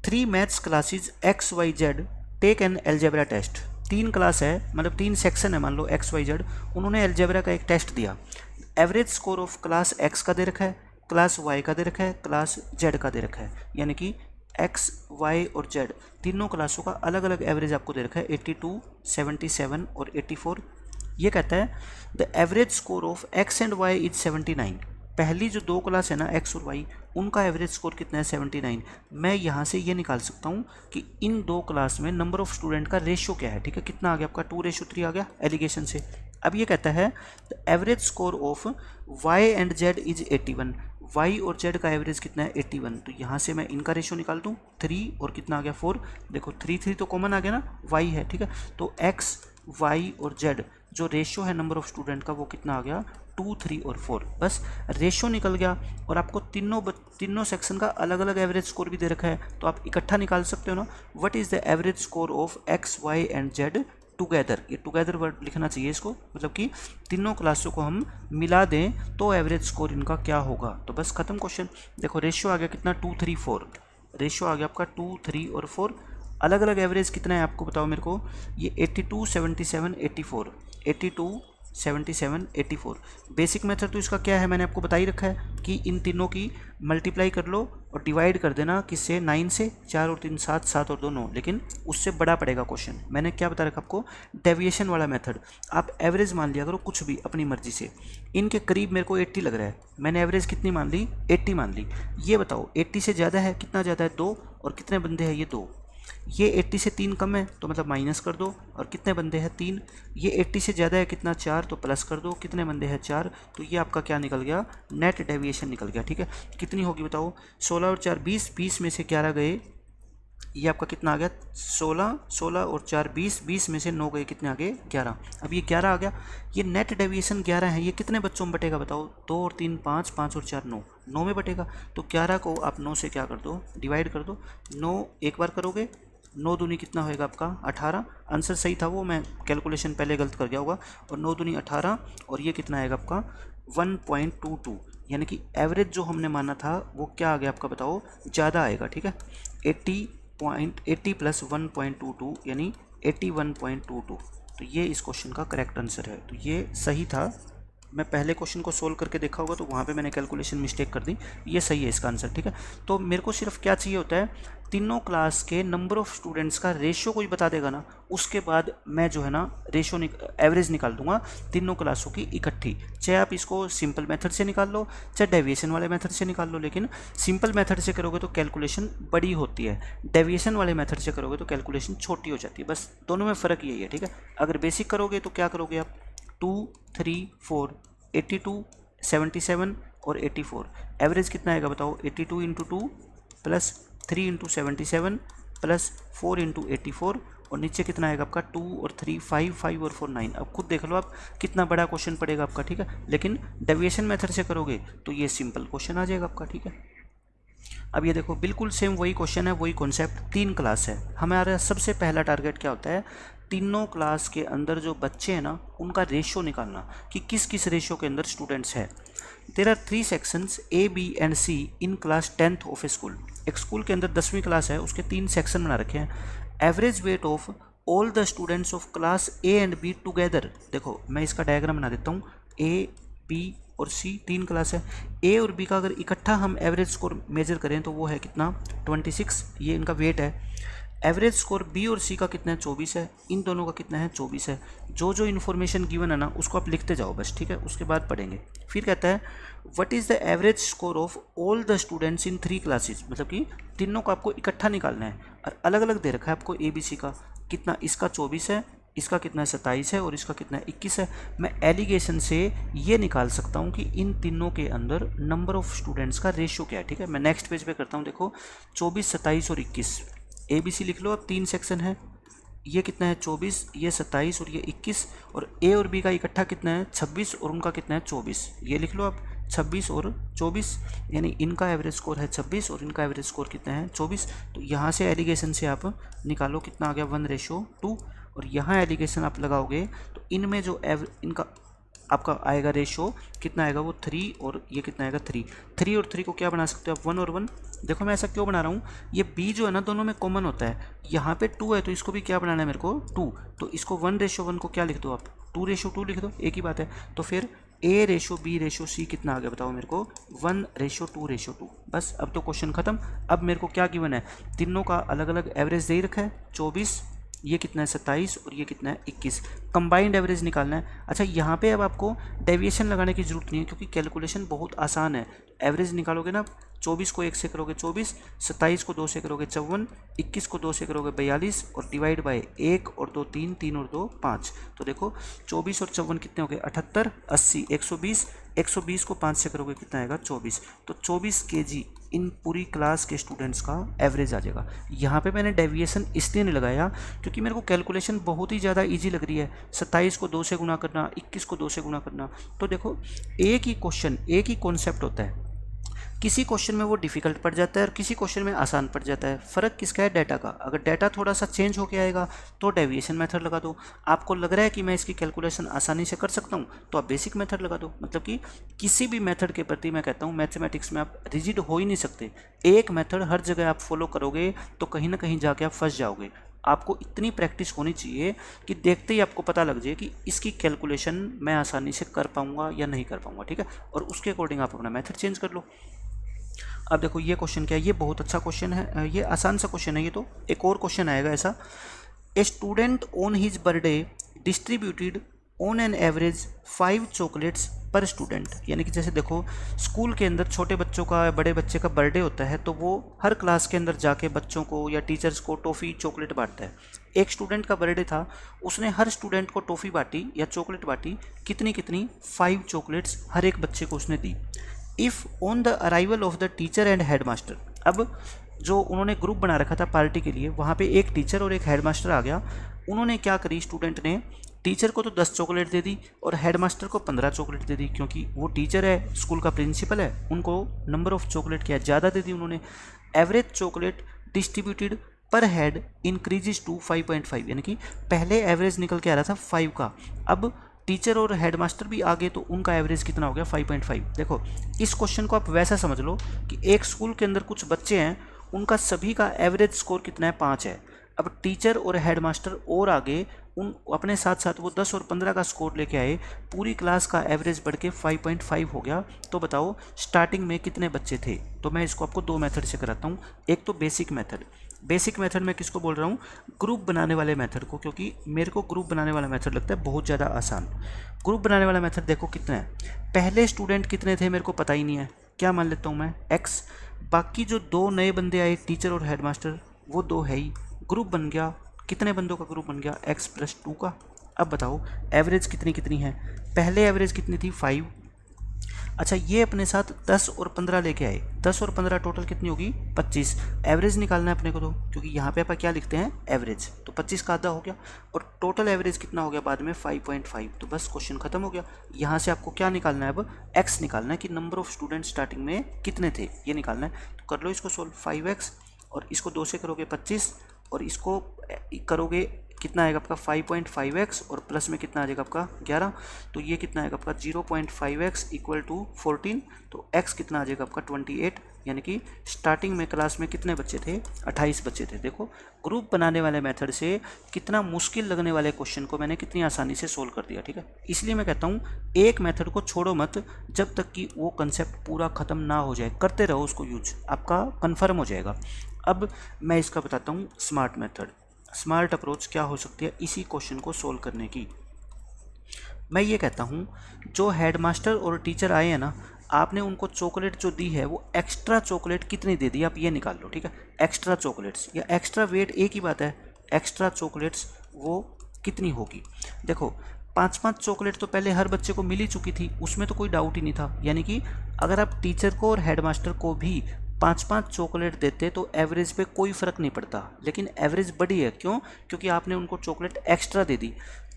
3 maths classes XYZ take an algebra test. 3 class है, मतलब 3 सेक्शन है, मान लो XYZ, उन्होंने एल्जेब्रा का एक टेस्ट दिया। Average score of class X का दे रखा है, क्लास Y का दे रखा है, क्लास Z का दे रखा है, यानी कि X, Y और Z तीनों क्लासों का अलग अलग एवरेज आपको दे रखा है 82, 77 और 84। ये कहता है the average score of X and Y is 79। पहली जो 2 क्लास है ना X और Y, उनका एवरेज स्कोर कितना है 79। मैं यहाँ से ये निकाल सकता हूँ कि इन 2 क्लास में नंबर ऑफ स्टूडेंट का रेशियो क्या है, ठीक है। कितना आ गया आपका 2:3 आ गया एलिगेशन से। अब ये कहता है the average score of Y and Z is 81। Y और Z का एवरेज कितना है 81, तो यहाँ से मैं इनका रेशियो निकाल दूँ 3 और कितना आ गया 4। देखो 3 तो कॉमन आ गया ना, Y है, ठीक है। तो X, Y और Z जो रेशियो है नंबर ऑफ स्टूडेंट का वो कितना आ गया 2, 3 और 4। बस रेशियो निकल गया, और आपको तीनों सेक्शन का अलग अलग एवरेज स्कोर भी दे रखा है, तो आप इकट्ठा निकाल सकते हो ना। What is the average score of X, Y and Z together. ये टुगेदर वर्ड लिखना चाहिए इसको, मतलब कि तीनों क्लासों को हम मिला दें तो एवरेज स्कोर इनका क्या होगा। तो बस खत्म क्वेश्चन। देखो रेशियो आ गया कितना 2, 3, 4, रेशियो आ गया आपका 2, 3 और 4। अलग अलग एवरेज कितना है आपको बताओ मेरे को, ये 82, 77, 84, 82, 77, 84। बेसिक मेथड तो इसका क्या है, मैंने आपको बता ही रखा है कि इन तीनों की मल्टीप्लाई कर लो और डिवाइड कर देना किससे 9 से, 4 और 3 7, 7 और 2 9, लेकिन उससे बड़ा पड़ेगा क्वेश्चन। मैंने क्या बता रखा आपको, डेविएशन वाला मेथड। आप एवरेज मान लिया करो कुछ भी अपनी मर्जी से। इनके करीब मेरे को 80 लग रहा है, मैंने एवरेज कितनी मान ली 80 मान ली। ये बताओ 80 से ज़्यादा है, कितना ज़्यादा है 2, और कितने बंदे हैं ये 2, ये 80 से 3 कम है तो मतलब माइनस कर दो, और कितने बंदे हैं 3। ये 80 से ज़्यादा है कितना 4, तो प्लस कर दो, कितने बंदे हैं 4, तो ये आपका क्या निकल गया, नेट डेविएशन निकल गया। ठीक है, कितनी होगी बताओ, 16 और 4 20, 20 में से 11 गए, ये आपका कितना आ गया 16, 16 और 4 20, 20 में से 9 गए, कितने आ गए 11। अब ये 11 आ गया, ये नेट डेविएशन 11 है, ये कितने बच्चों में बटेगा बताओ, 2 और 3 5, 5 और 4 9, 9 में बटेगा। तो 11 को आप 9 से क्या कर दो, डिवाइड कर दो, 9 एक बार करोगे, 9 दूनी कितना होएगा आपका 18। आंसर सही था, वो मैं कैलकुलेशन पहले गलत कर गया होगा, और 9 दूनी 18, और ये कितना आएगा आपका 1.22, यानी कि एवरेज जो हमने माना था वो क्या आ गया आपका बताओ, ज़्यादा आएगा। ठीक है, 80 प्लस 1.22 यानी 81.22, तो ये इस क्वेश्चन का करेक्ट आंसर है। तो ये सही था, मैं पहले क्वेश्चन को सोल्व करके देखा होगा तो वहाँ पे मैंने कैलकुलेशन मिस्टेक कर दी, ये सही है इसका आंसर। ठीक है, तो मेरे को सिर्फ क्या चाहिए होता है, तीनों क्लास के नंबर ऑफ़ स्टूडेंट्स का रेशियो कोई बता देगा ना, उसके बाद मैं जो है ना रेशियो एवरेज निकाल दूंगा तीनों क्लासों की इकट्ठी। चाहे आप इसको सिंपल मेथड से निकाल लो, चाहे डेविएशन वाले मेथड से निकाल लो, लेकिन सिंपल मेथड से करोगे तो कैलकुलेशन बड़ी होती है, डेविएशन वाले मेथड से करोगे तो कैलकुलेशन छोटी हो जाती है, बस दोनों में फ़र्क यही है। ठीक है, अगर बेसिक करोगे तो क्या करोगे आप, 2 3 4 82 77 और 84, एवरेज कितना आएगा बताओ, 82 into 2 plus 3 into 77 plus 4 into 84, और नीचे कितना आएगा आपका 2 और 3 5, 5 और 4 9। अब खुद देख लो आप कितना बड़ा क्वेश्चन पड़ेगा आपका। ठीक है, लेकिन डेविएशन मेथड से करोगे तो ये सिंपल क्वेश्चन आ जाएगा आपका। ठीक है, अब ये देखो बिल्कुल सेम वही क्वेश्चन है, वही कॉन्सेप्ट, 3 क्लास है, हमारा सबसे पहला टारगेट क्या होता है, तीनों क्लास के अंदर जो बच्चे हैं ना उनका रेशियो निकालना कि किस किस रेशियो के अंदर स्टूडेंट्स है। There are 3 sections A, B and C in class 10th of a school. एक स्कूल के अंदर 10वीं क्लास है, उसके 3 सेक्शन बना रखे हैं। Average weight of all the students of class A and B together, देखो मैं इसका डायग्राम बना देता हूँ, A, B और C 3 क्लास है। A और B का अगर इकट्ठा हम एवरेज स्कोर मेजर करें तो वो है कितना 26, ये इनका वेट है। एवरेज स्कोर B और C का कितना है 24 है, इन दोनों का कितना है 24 है। जो जो इन्फॉर्मेशन गिवन है ना उसको आप लिखते जाओ बस। ठीक है, उसके बाद पढ़ेंगे। फिर कहता है what is the average score of all the students in 3 classes, मतलब कि तीनों को आपको इकट्ठा निकालना है, और अलग अलग दे रखा है आपको A B C का, कितना इसका 24 है, इसका कितना है 27 है, और इसका कितना है 21 है। मैं एलिगेशन से ये निकाल सकता हूँ कि इन तीनों के अंदर नंबर ऑफ स्टूडेंट्स का रेशियो क्या है। ठीक है, मैं नेक्स्ट पेज पे करता हूँ, देखो 24 27 और 21, ABC लिख लो, अब 3 सेक्शन है, ये कितना है 24, ये 27 और ये 21, और A और B का इकट्ठा कितना है 26 और उनका कितना है 24, ये लिख लो आप 26 और 24, यानी इनका एवरेज स्कोर है 26 और इनका एवरेज स्कोर कितना है 24। तो यहाँ से एलिगेशन से आप निकालो कितना आ गया 1:2, और यहाँ एलिगेशन आप लगाओगे तो इनमें जो इनका आपका आएगा रेशो कितना आएगा वो 3, और ये कितना आएगा 3 और 3 को क्या बना सकते हो आप 1 और 1। देखो मैं ऐसा क्यों बना रहा हूँ, ये B जो है ना दोनों में कॉमन होता है, यहाँ पे 2 है तो इसको भी क्या बनाना है मेरे को 2, तो इसको 1:1 को क्या लिख दो आप 2:2 लिख दो, एक ही बात है। तो फिर A:B:C कितना आ गया बताओ मेरे को 1:2:2। बस अब तो क्वेश्चन खत्म। अब मेरे को क्या गिवन है, तीनों का अलग अलग एवरेज दे ही रखा है 24, ये कितना है 27 और ये कितना है 21, कंबाइंड एवरेज निकालना है। अच्छा यहाँ पे अब आपको डेविएशन लगाने की जरूरत नहीं है क्योंकि कैलकुलेशन बहुत आसान है। एवरेज निकालोगे ना, 24 को 1 से करोगे 24, 27 को 2 से करोगे 54, 21 को 2 से करोगे 42, और डिवाइड बाय 1 और 2 3, 3 और 2 5। तो देखो 24 और 54 कितने हो गए 78, 80, 120, 120 को 5 से करोगे कितना आएगा 24। तो 24 kg इन पूरी क्लास के स्टूडेंट्स का एवरेज आ जाएगा। यहाँ पे मैंने डेविएशन इसलिए नहीं लगाया क्योंकि मेरे को कैलकुलेशन बहुत ही ज़्यादा इजी लग रही है, 27 को 2 से गुना करना, 21 को 2 से गुना करना। तो देखो एक ही क्वेश्चन, एक ही कॉन्सेप्ट होता है, किसी क्वेश्चन में वो डिफ़िकल्ट पड़ जाता है और किसी क्वेश्चन में आसान पड़ जाता है। फ़र्क किसका है, डाटा का। अगर डाटा थोड़ा सा चेंज होके आएगा तो डेविएशन मेथड लगा दो। आपको लग रहा है कि मैं इसकी कैलकुलेशन आसानी से कर सकता हूँ तो आप बेसिक मेथड लगा दो। मतलब कि किसी भी मेथड के प्रति मैं कहता हूँ मैथमेटिक्स में आप रिजिड हो ही नहीं सकते। एक मेथड हर जगह आप फॉलो करोगे तो कहीं ना कहीं जाके आप फंस जाओगे। आपको इतनी प्रैक्टिस होनी चाहिए कि देखते ही आपको पता लग जाए कि इसकी कैलकुलेशन मैं आसानी से कर पाऊँगा या नहीं कर पाऊँगा। ठीक है, और उसके अकॉर्डिंग आप अपना मेथड चेंज कर लो। अब देखो ये क्वेश्चन क्या है, ये बहुत अच्छा क्वेश्चन है, ये आसान सा क्वेश्चन है। ये तो एक और क्वेश्चन आएगा ऐसा, a student on his birthday distributed on an average 5 chocolates पर स्टूडेंट। यानी कि जैसे देखो स्कूल के अंदर छोटे बच्चों का बड़े बच्चे का बर्थडे होता है तो वो हर क्लास के अंदर जाके बच्चों को या टीचर्स को टॉफ़ी चॉकलेट बांटता है। एक स्टूडेंट का बर्थडे था, उसने हर स्टूडेंट को टॉफ़ी बांटी या चॉकलेट बांटी, कितनी कितनी 5 चॉकलेट्स हर एक बच्चे को उसने दी। If on the arrival of the teacher and headmaster, अब जो उन्होंने ग्रुप बना रखा था पार्टी के लिए, वहाँ पे एक टीचर और एक हेडमास्टर आ गया। उन्होंने क्या करी, स्टूडेंट ने टीचर को तो 10 चॉकलेट दे दी और हेडमास्टर को 15 चॉकलेट दे दी, क्योंकि वो टीचर है, स्कूल का प्रिंसिपल है, उनको नंबर ऑफ चॉकलेट क्या ज़्यादा दे दी उन्होंने। एवरेज चॉकलेट डिस्ट्रीब्यूटेड पर हेड इंक्रीजेज टू 5.5, यानी कि पहले एवरेज निकल के आ रहा था 5 का, अब टीचर और हेडमास्टर भी आगे तो उनका एवरेज कितना हो गया 5.5। देखो इस क्वेश्चन को आप वैसा समझ लो कि एक स्कूल के अंदर कुछ बच्चे हैं, उनका सभी का एवरेज स्कोर कितना है 5 है। अब टीचर और हेडमास्टर और आगे उन अपने साथ साथ वो 10 और 15 का स्कोर लेके आए, पूरी क्लास का एवरेज बढ़ के 5.5 हो गया। तो बताओ स्टार्टिंग में कितने बच्चे थे। तो मैं इसको आपको 2 मेथड से कराता हूँ। एक तो बेसिक मेथड, बेसिक मेथड में किसको बोल रहा हूँ, ग्रुप बनाने वाले मेथड को, क्योंकि मेरे को ग्रुप बनाने वाला मेथड लगता है बहुत ज़्यादा आसान। ग्रुप बनाने वाला मेथड देखो कितना है, पहले स्टूडेंट कितने थे मेरे को पता ही नहीं है, क्या मान लेता हूँ मैं x, बाकी जो 2 नए बंदे आए टीचर और हेडमास्टर वो 2 है ही, ग्रुप बन गया, कितने बंदों का ग्रुप बन गया x+2 का। अब बताओ एवरेज कितनी कितनी है, पहले एवरेज कितनी थी 5, अच्छा ये अपने साथ 10 और 15 लेके आए, 10 और 15 टोटल कितनी होगी 25, एवरेज निकालना है अपने को तो, क्योंकि यहाँ पे अपन क्या लिखते हैं एवरेज, तो 25 का आधा हो गया और टोटल एवरेज कितना हो गया बाद में 5.5। तो बस क्वेश्चन खत्म हो गया। यहाँ से आपको क्या निकालना है, अब x निकालना है कि नंबर ऑफ स्टूडेंट स्टार्टिंग में कितने थे, ये निकालना है। तो कर लो इसको सोल्व, 5x और इसको 2 से करोगे 25 और इसको करोगे कितना आएगा आपका 5.5x और प्लस में कितना आ जाएगा आपका 11, तो ये कितना आएगा आपका 0.5x इक्वल टू 14, तो x कितना आ जाएगा आपका 28, यानी कि स्टार्टिंग में क्लास में कितने बच्चे थे 28 बच्चे थे। देखो ग्रुप बनाने वाले मेथड से कितना मुश्किल लगने वाले क्वेश्चन को मैंने कितनी आसानी से सोल्व कर दिया, ठीक है। इसलिए मैं कहता हूँ एक मेथड को छोड़ो मत जब तक कि वो कंसेप्ट पूरा ख़त्म ना हो जाए, करते रहो उसको यूज, आपका कन्फर्म हो जाएगा। अब मैं इसका बताता हूँ स्मार्ट मेथड, स्मार्ट अप्रोच क्या हो सकती है इसी क्वेश्चन को सोल्व करने की। मैं ये कहता हूँ जो हेडमास्टर और टीचर आए हैं ना, आपने उनको चॉकलेट जो दी है वो एक्स्ट्रा चॉकलेट कितनी दे दी आप ये निकाल लो, ठीक है। एक्स्ट्रा चॉकलेट्स या एक्स्ट्रा वेट एक ही बात है, एक्स्ट्रा चॉकलेट्स वो कितनी होगी। देखो 5-5 चॉकलेट तो पहले हर बच्चे को मिल ही चुकी थी, उसमें तो कोई डाउट ही नहीं था। यानी कि अगर आप टीचर को और हेडमास्टर को भी 5-5 चॉकलेट देते तो एवरेज पे कोई फ़र्क नहीं पड़ता, लेकिन एवरेज बढ़ी है क्यों, क्योंकि आपने उनको चॉकलेट एक्स्ट्रा दे दी।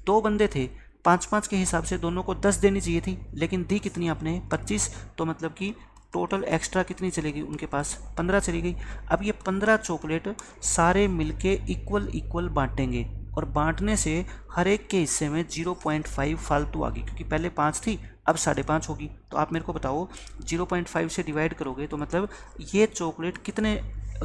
2 बंदे थे, 5-5 के हिसाब से दोनों को 10 देनी चाहिए थी, लेकिन दी कितनी आपने 25, तो मतलब कि टोटल एक्स्ट्रा कितनी चलेगी उनके पास 15 चली गई। अब ये 15 चॉकलेट सारे मिलके इक्वल बांटेंगे और बांटने से हर एक के हिस्से में 0.5 फालतू आ गई, क्योंकि पहले 5 थी अब 5.5 होगी। तो आप मेरे को बताओ 0.5 से डिवाइड करोगे तो मतलब ये चॉकलेट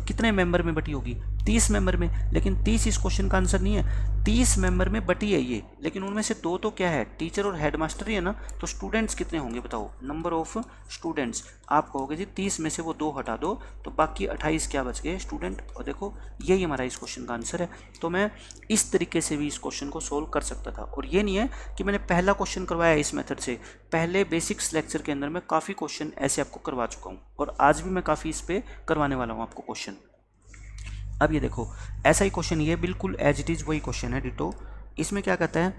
कितने मेंबर में बटी होगी 30 मेंबर में, लेकिन 30 इस क्वेश्चन का आंसर नहीं है, 30 मेंबर में बटी है ये, लेकिन उनमें से 2 तो क्या है टीचर और हेडमास्टर ही है ना, तो स्टूडेंट्स कितने होंगे बताओ, नंबर ऑफ स्टूडेंट्स। आप कहोगे जी 30 में से वो 2 हटा दो तो बाकी 28 क्या बच गए स्टूडेंट, और देखो यही हमारा इस क्वेश्चन का आंसर है। तो मैं इस तरीके से भी इस क्वेश्चन को सोल्व कर सकता था, और ये नहीं है कि मैंने पहला क्वेश्चन करवाया इस मेथड से, पहले बेसिक्स लेक्चर के अंदर मैं काफ़ी क्वेश्चन ऐसे आपको करवा चुका हूँ और आज भी मैं काफ़ी इस पर करवाने वाला हूँ आपको क्वेश्चन। अब ये देखो ऐसा ही क्वेश्चन, ये बिल्कुल एज इट इज़ वही क्वेश्चन है डिटो। इसमें क्या कहता है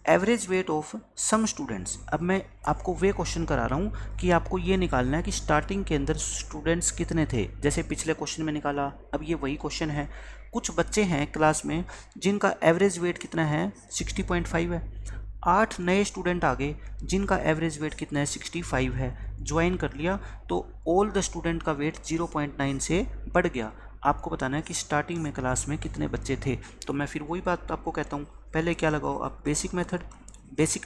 average weight of some students. अब मैं आपको वे क्वेश्चन करा रहा हूँ कि आपको ये निकालना है कि स्टार्टिंग के अंदर स्टूडेंट्स कितने थे, जैसे पिछले क्वेश्चन में निकाला, अब ये वही क्वेश्चन है। कुछ बच्चे हैं क्लास में जिनका एवरेज वेट कितना है 60.5 है, 8 नए स्टूडेंट आ गए जिनका एवरेज वेट कितना है 65 है, ज्वाइन कर लिया तो ऑल द स्टूडेंट का वेट 0.9 से बढ़ गया। आपको बताना है कि स्टार्टिंग में क्लास में कितने बच्चे थे। तो मैं फिर वही बात आपको कहता हूँ, पहले क्या लगाओ आप बेसिक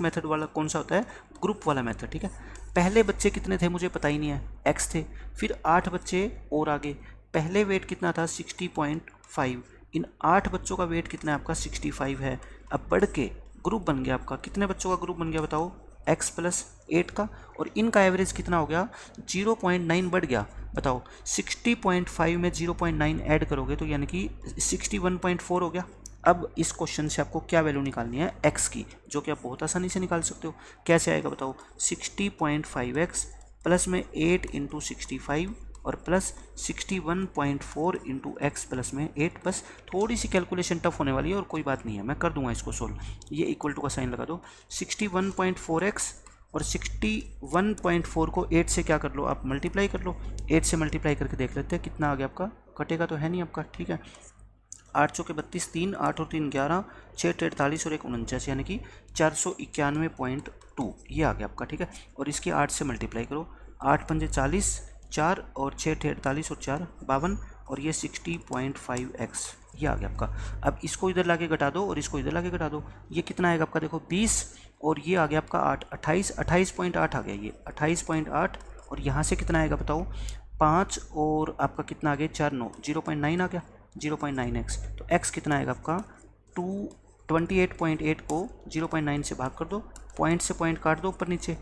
मेथड वाला कौन सा होता है ग्रुप वाला मेथड, ठीक है। पहले बच्चे कितने थे मुझे पता ही नहीं है, x थे, फिर 8 बच्चे और आगे, पहले वेट कितना था 60.5, इन 8 बच्चों का वेट कितना है आपका 65 है। अब बढ़ के ग्रुप बन गया आपका, कितने बच्चों का ग्रुप बन गया बताओ x+8 का, और इनका एवरेज कितना हो गया 0.9 बढ़ गया। बताओ 60.5 में 0.9 ऐड करोगे तो यानी कि 61.4 हो गया। अब इस क्वेश्चन से आपको क्या वैल्यू निकालनी है x की, जो कि आप बहुत आसानी से निकाल सकते हो। कैसे आएगा बताओ, 60.5x प्लस में 8 इंटू 65 और प्लस 61.4 इंटू एक्स प्लस में 8। बस थोड़ी सी कैलकुलेशन टफ होने वाली है और कोई बात नहीं है, मैं कर दूंगा इसको सोल्व। ये इक्वल टू का साइन लगा दो, 61.4x और 61.4 को 8 से क्या कर लो आप, मल्टीप्लाई कर लो। 8 से मल्टीप्लाई करके देख लेते हैं कितना आ गया आपका, कटेगा तो है नहीं आपका, ठीक है। 8 चौके 32, 3 8 और 3 11, 6 48 और 1 49, यानी कि 491.2 ये आ गया आपका, ठीक है। और इसकी 8 से मल्टीप्लाई करो, 8 पंजे 40, 4 और 6 48 और 4 52 और ये 60.5x ये आ गया आपका। अब इसको इधर लाके घटा दो और इसको इधर लाके घटा दो, ये कितना आएगा आपका, देखो 20 और ये आ गया आपका 8, 28.8 आ गया, ये 28.8 और यहाँ से कितना आएगा बताओ, 5 और आपका कितना आ गया 4 9, 0.9 आ गया, 0.9x। तो x कितना आएगा आपका 28.8 को 0.9 से भाग कर दो, पॉइंट से पॉइंट काट दो ऊपर नीचे,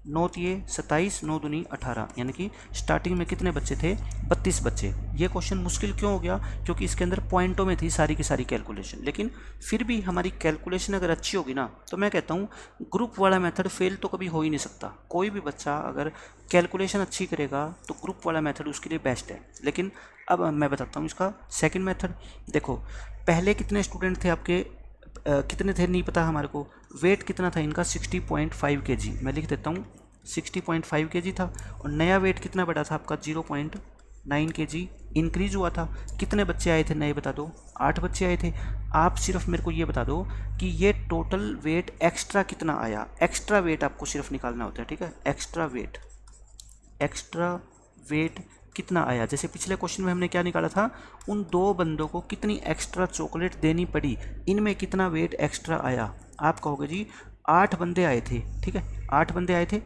9 तिये 27, 9 दूनी 18, यानी कि स्टार्टिंग में कितने बच्चे थे, 32 बच्चे। ये क्वेश्चन मुश्किल क्यों हो गया, क्योंकि इसके अंदर पॉइंटों में थी सारी की सारी कैलकुलेशन, लेकिन फिर भी हमारी कैलकुलेशन अगर अच्छी होगी ना, तो मैं कहता हूँ ग्रुप वाला मेथड फेल तो कभी हो ही नहीं सकता। कोई भी बच्चा अगर कैलकुलेशन अच्छी करेगा तो ग्रुप वाला मेथड उसके लिए बेस्ट है। लेकिन अब मैं बताता हूँ इसका सेकेंड मेथड। देखो पहले कितने स्टूडेंट थे आपके, कितने थे नहीं पता हमारे को, वेट कितना था इनका 60.5 kg, मैं लिख देता हूँ 60.5 kg था, और नया वेट कितना बढ़ा था आपका 0.9 kg इंक्रीज हुआ था। कितने बच्चे आए थे नए बता दो, 8 बच्चे आए थे। आप सिर्फ मेरे को ये बता दो कि ये टोटल वेट एक्स्ट्रा कितना आया, एक्स्ट्रा वेट आपको सिर्फ निकालना होता है, ठीक है। एक्स्ट्रा वेट कितना आया, जैसे पिछले क्वेश्चन में हमने क्या निकाला था, उन 2 बंदों को कितनी एक्स्ट्रा चॉकलेट देनी पड़ी, इनमें कितना वेट एक्स्ट्रा आया। आप कहोगे जी 8 बंदे आए थे, ठीक है, 8 बंदे आए थे,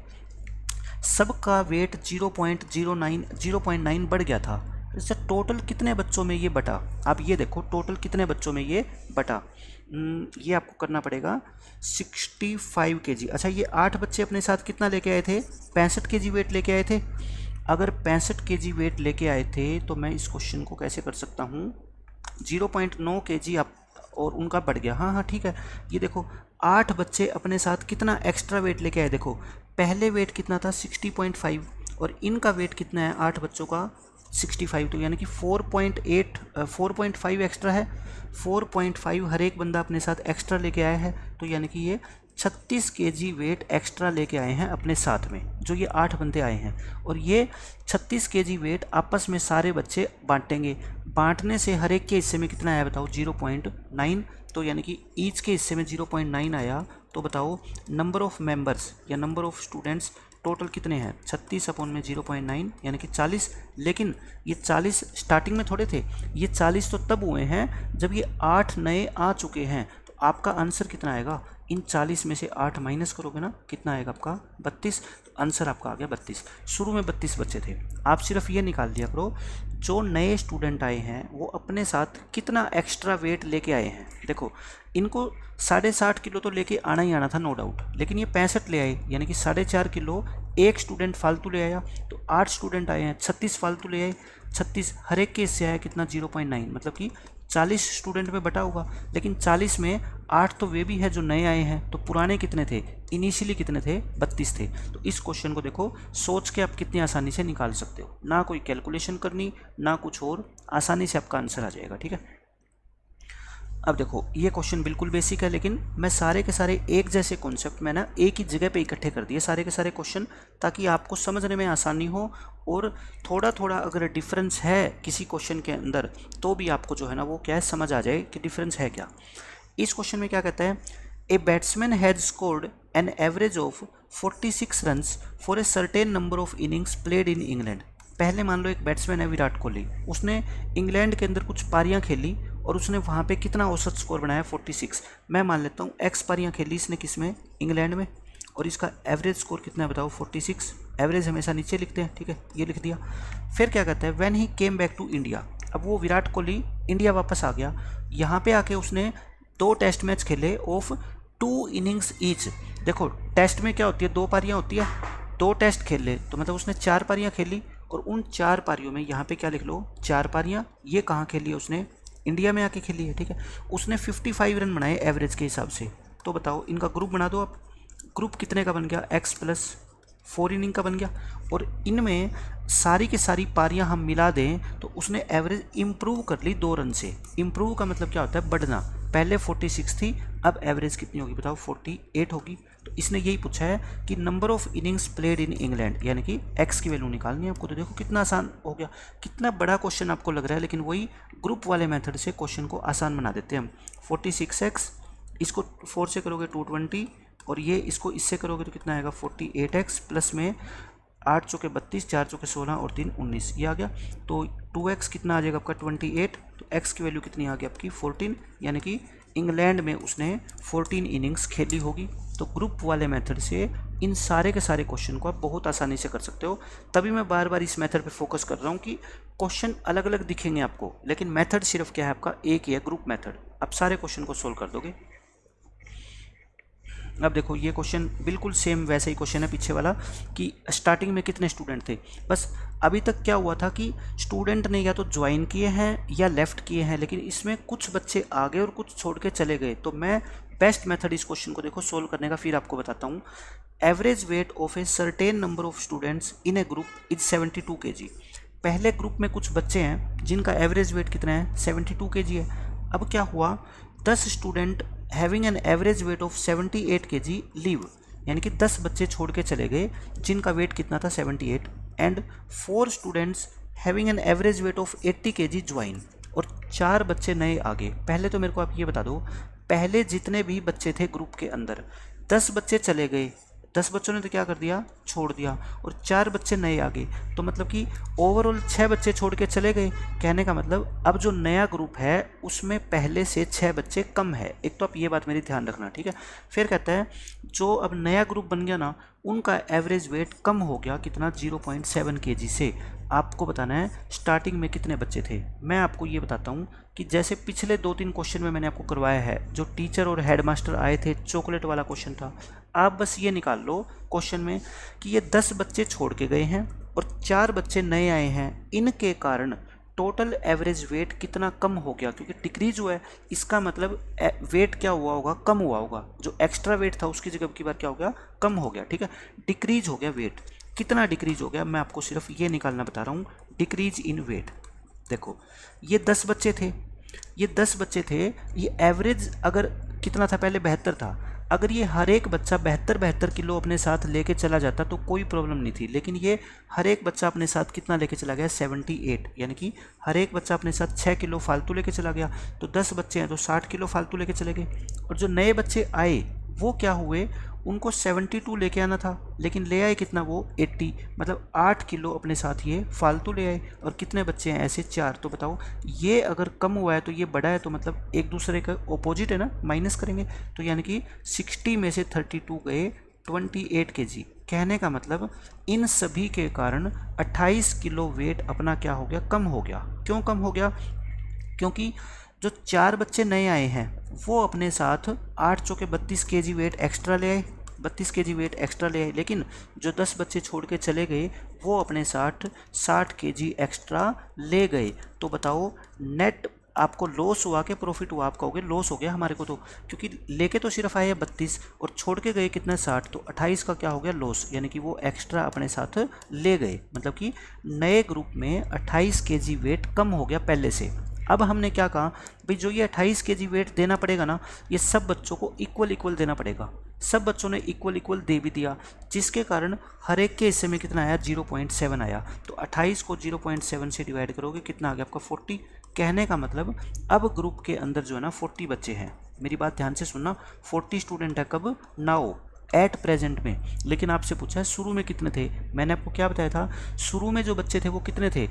सबका वेट 0.9 बढ़ गया था। इससे टोटल कितने बच्चों में ये बटा, आप ये देखो टोटल कितने बच्चों में ये बटा, ये आपको करना पड़ेगा 65 kg। अच्छा ये 8 बच्चे अपने साथ कितना लेके आए थे, 65 kg वेट लेके आए थे। अगर 65 kg वेट लेके आए थे तो मैं इस क्वेश्चन को कैसे कर सकता हूँ, 0.9 kg आप और उनका बढ़ गया, हाँ ठीक है। ये देखो 8 बच्चे अपने साथ कितना एक्स्ट्रा वेट लेके आए, देखो पहले वेट कितना था 60.5 और इनका वेट कितना है 8 बच्चों का 65, तो यानी कि 4.5 एक्स्ट्रा है, 4.5 हर एक बंदा अपने साथ एक्स्ट्रा लेके आया है, तो यानी कि ये 36 kg वेट एक्स्ट्रा लेके आए हैं अपने साथ में, जो ये 8 बंदे आए हैं। और ये 36 kg वेट आपस में सारे बच्चे बांटेंगे, बांटने से हर एक के हिस्से में कितना आया बताओ 0.9, तो यानी कि ईच के हिस्से में 0.9 आया। तो बताओ नंबर ऑफ़ मेंबर्स या नंबर ऑफ़ स्टूडेंट्स टोटल कितने हैं, 36 अपॉन में 0.9 यानी कि 40। लेकिन ये 40 स्टार्टिंग में थोड़े थे, ये 40 तो तब हुए हैं जब ये 8 नए आ चुके हैं। तो आपका आंसर कितना आएगा, इन 40 में से 8 माइनस करोगे ना, कितना आएगा आपका 32। तो आंसर आपका आ गया 32। शुरू में 32 बच्चे थे, आप सिर्फ ये निकाल दिया करो जो नए स्टूडेंट आए हैं वो अपने साथ कितना एक्स्ट्रा वेट लेके आए हैं। देखो इनको 60.5 किलो तो लेके आना ही आना था नो डाउट, लेकिन ये 65 ले आए, यानी कि 4.5 किलो एक स्टूडेंट फालतू ले आया। तो 8 स्टूडेंट आए हैं, 36 फालतू ले आए, 36 हर एक के इससे आया कितना 0.9, मतलब कि 40 स्टूडेंट में बटा होगा। लेकिन 40 में 8 तो वे भी है जो नए आए हैं, तो पुराने कितने थे, इनिशियली कितने थे 32 थे। तो इस क्वेश्चन को देखो सोच के आप कितनी आसानी से निकाल सकते हो, ना कोई कैलकुलेशन करनी ना कुछ और, आसानी से आपका आंसर आ जाएगा, ठीक है। अब देखो ये क्वेश्चन बिल्कुल बेसिक है, लेकिन मैं सारे के सारे एक जैसे कॉन्सेप्ट में ना एक ही जगह पे इकट्ठे कर दिए सारे के सारे क्वेश्चन, ताकि आपको समझने में आसानी हो। और थोड़ा थोड़ा अगर डिफरेंस है किसी क्वेश्चन के अंदर तो भी आपको जो है ना वो क्या है समझ आ जाए कि डिफरेंस है क्या। इस क्वेश्चन में क्या कहता है, a batsman has scored an average of 46 runs for a certain number of innings played in England. पहले मान लो एक बैट्समैन है विराट कोहली, उसने इंग्लैंड के अंदर कुछ पारियां खेली और उसने वहाँ पे कितना औसत स्कोर बनाया 46। मैं मान लेता हूँ एक्स पारियां खेली इसने किस में, इंग्लैंड में, और इसका एवरेज स्कोर कितना है बताओ 46। एवरेज हमेशा नीचे लिखते हैं, ठीक है, ये लिख दिया। फिर क्या कहता है, when he came back to India, अब वो विराट कोहली इंडिया वापस आ गया, यहाँ पे आके उसने 2 टेस्ट मैच खेले ऑफ 2 इनिंग्स ईच। देखो टेस्ट में क्या होती है, 2 पारियाँ होती है, 2 टेस्ट खेल ले तो मतलब उसने 4 पारियाँ खेली, और उन 4 पारियों में यहाँ पे क्या लिख लो 4 पारियाँ। ये कहाँ खेली है उसने, इंडिया में आके खेली है, ठीक है। उसने 55 रन बनाए एवरेज के हिसाब से। तो बताओ इनका ग्रुप बना दो आप। ग्रुप कितने का बन गया, x+4 इनिंग का बन गया। और इनमें सारी की सारी पारियां हम मिला दें तो उसने एवरेज इम्प्रूव कर ली 2 रन से। इम्प्रूव का मतलब क्या होता है, बढ़ना। पहले 46 थी, अब एवरेज कितनी होगी बताओ, 48 होगी। तो इसने यही पूछा है कि number of innings played in England, यानी कि एक्स की वैल्यू निकालनी है आपको। तो देखो कितना आसान हो गया, कितना बड़ा क्वेश्चन आपको लग रहा है, लेकिन वही ग्रुप वाले मेथड से क्वेश्चन को आसान बना देते हैं हम। 46x, इसको 4 से करोगे 220, और ये इसको इससे करोगे तो कितना आएगा 48x, प्लस में 8 चौके 32, 4 चौके 16 और 3 19, ये आ गया। तो 2x कितना आ जाएगा आपका 28, तो x की वैल्यू कितनी आ गई आपकी 14, यानी कि इंग्लैंड में उसने 14 इनिंग्स खेली होगी। तो ग्रुप वाले मेथड से इन सारे के सारे क्वेश्चन को आप बहुत आसानी से कर सकते हो। तभी मैं बार बार इस मेथड पे फोकस कर रहा हूँ कि क्वेश्चन अलग अलग दिखेंगे आपको, लेकिन मेथड सिर्फ क्या है आपका, एक ही है, ग्रुप मेथड। आप सारे क्वेश्चन को सोल्व कर दोगे। अब देखो ये क्वेश्चन बिल्कुल सेम वैसे ही क्वेश्चन है पीछे वाला, कि स्टार्टिंग में कितने स्टूडेंट थे। बस अभी तक क्या हुआ था कि स्टूडेंट ने या तो ज्वाइन किए हैं या लेफ्ट किए हैं, लेकिन इसमें कुछ बच्चे आ गए और कुछ छोड़ के चले गए। तो मैं बेस्ट मेथड इस क्वेश्चन को देखो सोल्व करने का फिर आपको बताता हूँ। Average weight of a certain number of students in A group is 72 kg। पहले ग्रुप में कुछ बच्चे हैं जिनका एवरेज वेट कितना है, 72 kg है। अब क्या हुआ, 10 student having an average weight of 78 kg leave, यानी कि 10 बच्चे छोड़ के चले गए जिनका वेट कितना था 78, and 4 students having an average weight of 80 kg join, और 4 बच्चे नए आ गए। पहले तो मेरे को आप ये बता दो, पहले जितने भी बच्चे थे ग्रुप के अंदर, 10 बच्चे चले गए, 10 बच्चों ने तो क्या कर दिया, छोड़ दिया, और 4 बच्चे नए आ गए। तो मतलब कि ओवरऑल 6 बच्चे छोड़ के चले गए। कहने का मतलब अब जो नया ग्रुप है उसमें पहले से 6 बच्चे कम है। एक तो आप ये बात मेरी ध्यान रखना, ठीक है। फिर कहता है जो अब नया ग्रुप बन गया ना, उनका एवरेज वेट कम हो गया कितना, 0.7 kg से। आपको बताना है स्टार्टिंग में कितने बच्चे थे। मैं आपको ये बताता हूँ कि जैसे पिछले 2-3 क्वेश्चन में मैंने आपको करवाया है, जो टीचर और हेडमास्टर आए थे, चॉकलेट वाला क्वेश्चन था। आप बस ये निकाल लो क्वेश्चन में कि ये 10 बच्चे छोड़ के गए हैं और 4 बच्चे नए आए हैं, इनके कारण टोटल एवरेज वेट कितना कम हो गया। क्योंकि डिक्रीज हुआ है, इसका मतलब वेट क्या हुआ होगा, कम हुआ होगा। जो एक्स्ट्रा वेट था उसकी जगह की बार क्या हो गया, कम हो गया, ठीक है। डिक्रीज हो गया वेट, कितना डिक्रीज हो गया, मैं आपको सिर्फ ये निकालना बता रहा हूँ, डिक्रीज इन वेट। देखो ये 10 बच्चे थे, ये 10 बच्चे थे, ये एवरेज अगर कितना था पहले, 72 था। अगर ये हर एक बच्चा 72 किलो अपने साथ लेके चला जाता तो कोई प्रॉब्लम नहीं थी, लेकिन ये हर एक बच्चा अपने साथ कितना लेके चला गया, 78, यानी कि हर एक बच्चा अपने साथ 6 किलो फालतू लेके चला गया। तो 10 बच्चे हैं तो 60 किलो फालतू लेके चले गए। और जो नए बच्चे आए वो क्या हुए, उनको 72 लेके आना था, लेकिन ले आए कितना, वो 80, मतलब 8 किलो अपने साथ ये फालतू ले आए। और कितने बच्चे हैं ऐसे, 4। तो बताओ ये अगर कम हुआ है तो ये बड़ा है, तो मतलब एक दूसरे का ऑपोजिट है ना, माइनस करेंगे। तो यानी कि 60 में से 32 गए 28 kg। कहने का मतलब इन सभी के कारण 28 किलो वेट अपना क्या हो गया, कम हो गया। क्यों कम हो गया, क्योंकि जो 4 बच्चे नए आए हैं वो अपने साथ 8 चौके 32 kg वेट एक्स्ट्रा ले आए, 32 kg वेट एक्स्ट्रा ले आए। लेकिन जो 10 बच्चे छोड़ के चले गए वो अपने साथ 60 kg एक्स्ट्रा ले गए। तो बताओ नेट आपको लॉस हुआ कि प्रॉफिट हुआ, आप कहोगे लॉस हो गया हमारे को, तो क्योंकि लेके तो सिर्फ आए हैं 32 और छोड़ के गए कितना, 60, तो 28 का क्या हो गया, लॉस। यानी कि वो एक्स्ट्रा अपने साथ ले गए, मतलब कि नए ग्रुप में 28 kg वेट कम हो गया पहले से। अब हमने क्या कहा भाई, जो ये 28 kg वेट देना पड़ेगा ना, ये सब बच्चों को इक्वल देना पड़ेगा। सब बच्चों ने इक्वल दे भी दिया, जिसके कारण हर एक के हिस्से में कितना आया, 0.7 आया। तो 28 को 0.7 से डिवाइड करोगे कितना आ गया आपका, 40। कहने का मतलब अब ग्रुप के अंदर जो है ना 40 बच्चे हैं। मेरी बात ध्यान से सुनना, 40 स्टूडेंट है कब, नाउ एट प्रेजेंट में। लेकिन आपसे पूछा है शुरू में कितने थे, मैंने आपको क्या बताया था, शुरू में जो बच्चे थे वो कितने थे,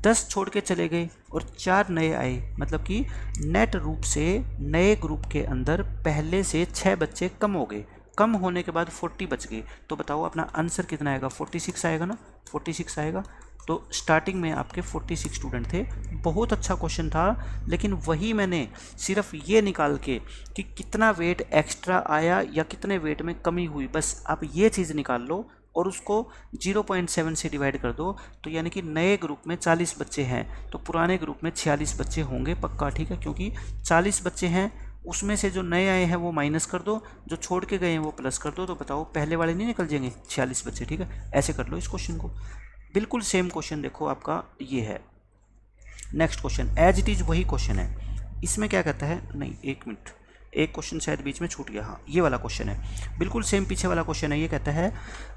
10 छोड़ के चले गए और 4 नए आए। मतलब कि नेट रूप से नए ग्रुप के अंदर पहले से 6 बच्चे कम हो गए, कम होने के बाद 40 बच गए। तो बताओ अपना आंसर कितना आएगा, 46 आएगा ना, 46 आएगा। तो स्टार्टिंग में आपके 46 स्टूडेंट थे। बहुत अच्छा क्वेश्चन था, लेकिन वही मैंने सिर्फ ये निकाल के कि कितना वेट एक्स्ट्रा आया या कितने वेट में कमी हुई, बस आप ये चीज़ निकाल लो, और उसको 0.7 से डिवाइड कर दो, तो यानी कि नए ग्रुप में 40 बच्चे हैं तो पुराने ग्रुप में 46 बच्चे होंगे पक्का, ठीक है। क्योंकि 40 बच्चे हैं, उसमें से जो नए आए हैं वो माइनस कर दो, जो छोड़ के गए हैं वो प्लस कर दो, तो बताओ पहले वाले नहीं निकल जाएंगे 46 बच्चे, ठीक है। ऐसे कर लो इस क्वेश्चन को। बिल्कुल सेम क्वेश्चन देखो आपका ये है। Next question as it is वही क्वेश्चन है। इसमें क्या कहता है, नहीं एक मिनट, एक क्वेश्चन शायद बीच में छूट गया, हाँ ये वाला क्वेश्चन है, बिल्कुल सेम पीछे वाला क्वेश्चन है। ये कहता है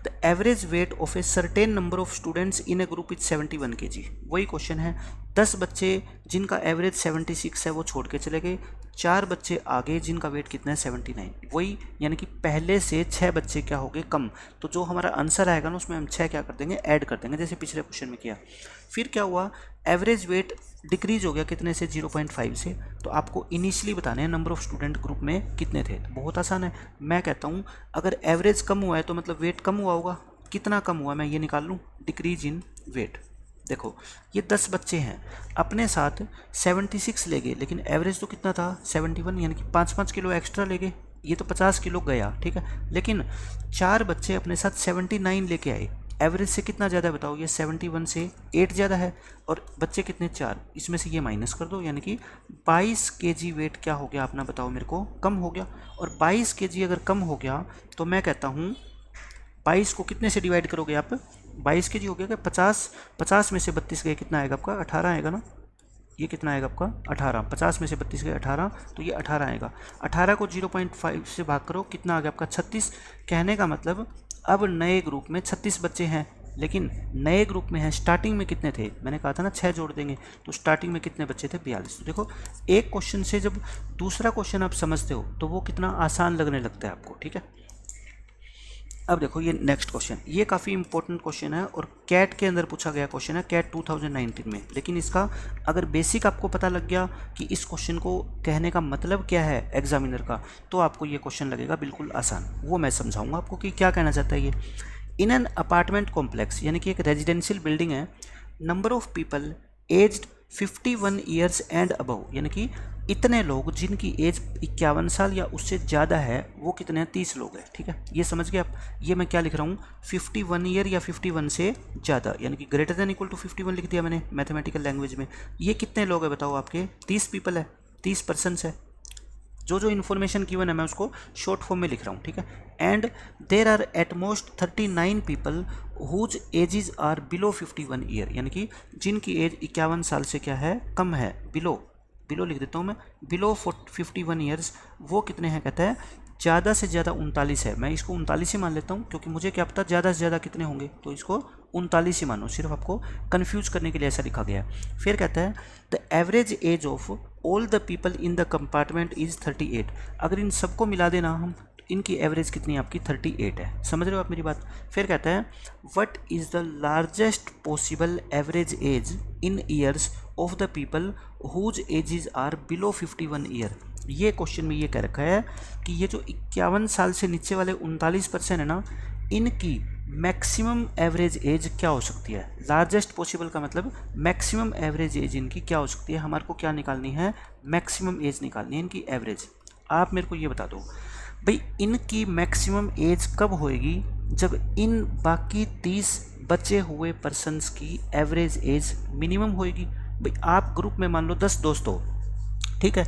the average weight of a certain number of students in A group is 71 kg। वही क्वेश्चन है, 10 बच्चे जिनका एवरेज 76 है वो छोड़ के चले गए, 4 बच्चे आगे जिनका वेट कितना है 79। वही यानी कि पहले से 6 बच्चे क्या हो गए कम, तो जो हमारा आंसर आएगा ना उसमें हम 6 क्या कर देंगे, ऐड कर देंगे, जैसे पिछले क्वेश्चन में किया। फिर क्या हुआ, एवरेज वेट डिक्रीज हो गया कितने से, 0.5 से। तो आपको इनिशियली बताने हैं नंबर ऑफ स्टूडेंट ग्रुप में कितने थे। तो बहुत आसान है, मैं कहता हूँ अगर एवरेज कम हुआ है तो मतलब वेट कम हुआ होगा, कितना कम हुआ मैं ये निकाल लूँ, डिक्रीज इन वेट। देखो ये 10 बच्चे हैं, अपने साथ 76 ले गए, लेकिन एवरेज तो कितना था 71, यानी कि 5-5 किलो एक्स्ट्रा ले गए, ये तो 50 किलो गया, ठीक है। लेकिन 4 बच्चे अपने साथ 79 लेके आए, एवरेज से कितना ज़्यादा है बताओ, ये 71 से 8 ज़्यादा है, और बच्चे कितने 4, इसमें से ये माइनस कर दो, यानी कि 22 kg वेट क्या हो गया अपना, बताओ मेरे को, कम हो गया। और 22 kg अगर कम हो गया तो मैं कहता हूँ 22 को कितने से डिवाइड करोगे आप, 22 kg हो गया क्या, 50 में से 32 गए, कितना आएगा आपका 18 आएगा ना, ये कितना आएगा आपका 18, 50 में से 32 गए 18, तो ये 18 आएगा। 18 को 0.5 से भाग करो, कितना आ गया आपका 36। कहने का मतलब अब नए ग्रुप में 36 बच्चे हैं, लेकिन नए ग्रुप में हैं, स्टार्टिंग में कितने थे, मैंने कहा था ना 6 जोड़ देंगे, तो स्टार्टिंग में कितने बच्चे थे 42। तो देखो एक क्वेश्चन से जब दूसरा क्वेश्चन आप समझते हो तो वो कितना आसान लगने लगता है आपको, ठीक है। अब देखो ये नेक्स्ट क्वेश्चन, ये काफ़ी इंपॉर्टेंट क्वेश्चन है और कैट के अंदर पूछा गया क्वेश्चन है, कैट 2019 में। लेकिन इसका अगर बेसिक आपको पता लग गया कि इस क्वेश्चन को कहने का मतलब क्या है एग्जामिनर का, तो आपको ये क्वेश्चन लगेगा बिल्कुल आसान। वो मैं समझाऊंगा आपको कि क्या कहना चाहता है ये। इन एन अपार्टमेंट कॉम्प्लेक्स, यानी कि एक रेजिडेंशियल बिल्डिंग है, number of people aged 51 years and above, यानी कि इतने लोग जिनकी एज 51 साल या उससे ज़्यादा है वो कितने हैं, 30 लोग हैं, ठीक है। ये समझ गए आप, ये मैं क्या लिख रहा हूँ 51 ईयर या 51 से ज़्यादा, यानी कि ग्रेटर देन इक्वल टू 51 लिख दिया मैंने मैथमेटिकल लैंग्वेज में। ये कितने लोग हैं बताओ आपके, 30 पीपल है, 30 पर्सनस है। जो इन्फॉर्मेशन गिवन है मैं उसको शॉर्ट फॉर्म में लिख रहा हूँ, ठीक है। And there are at most 39 people whose ages are below 51 year, यानी कि जिनकी एज 51 साल से क्या है, कम है, बिलो लिख देता हूँ मैं, बिलो 51 ईयर्स, वो कितने हैं, कहता है ज़्यादा से ज़्यादा 39 है। मैं इसको 39 ही मान लेता हूँ क्योंकि मुझे क्या पता ज़्यादा से ज़्यादा कितने होंगे, तो इसको 39 ही मानो, सिर्फ आपको कन्फ्यूज करने के लिए ऐसा लिखा गया है। फिर कहता है the average age of all the people in the compartment is 38। अगर इन सबको मिला देना हम, इनकी एवरेज कितनी आपकी 38 है, समझ रहे हो आप मेरी बात। फिर कहता है what is the largest possible average age in years of the people whose ages are below 51 year. ये क्वेश्चन में ये कह रखा है कि ये जो 51 साल से नीचे वाले 39% है ना, इनकी मैक्सिमम एवरेज एज क्या हो सकती है। लार्जेस्ट पॉसिबल का मतलब मैक्सिमम एवरेज एज इनकी क्या हो सकती है, हमारे को क्या निकालनी है, मैक्सिमम एज निकालनी है इनकी एवरेज। आप मेरे को ये बता दो भाई इनकी मैक्सिमम एज कब होएगी, जब इन बाकी 30 बचे हुए पर्सन्स की एवरेज एज मिनिमम होएगी। भाई आप ग्रुप में मान लो 10 दोस्त हो, ठीक है,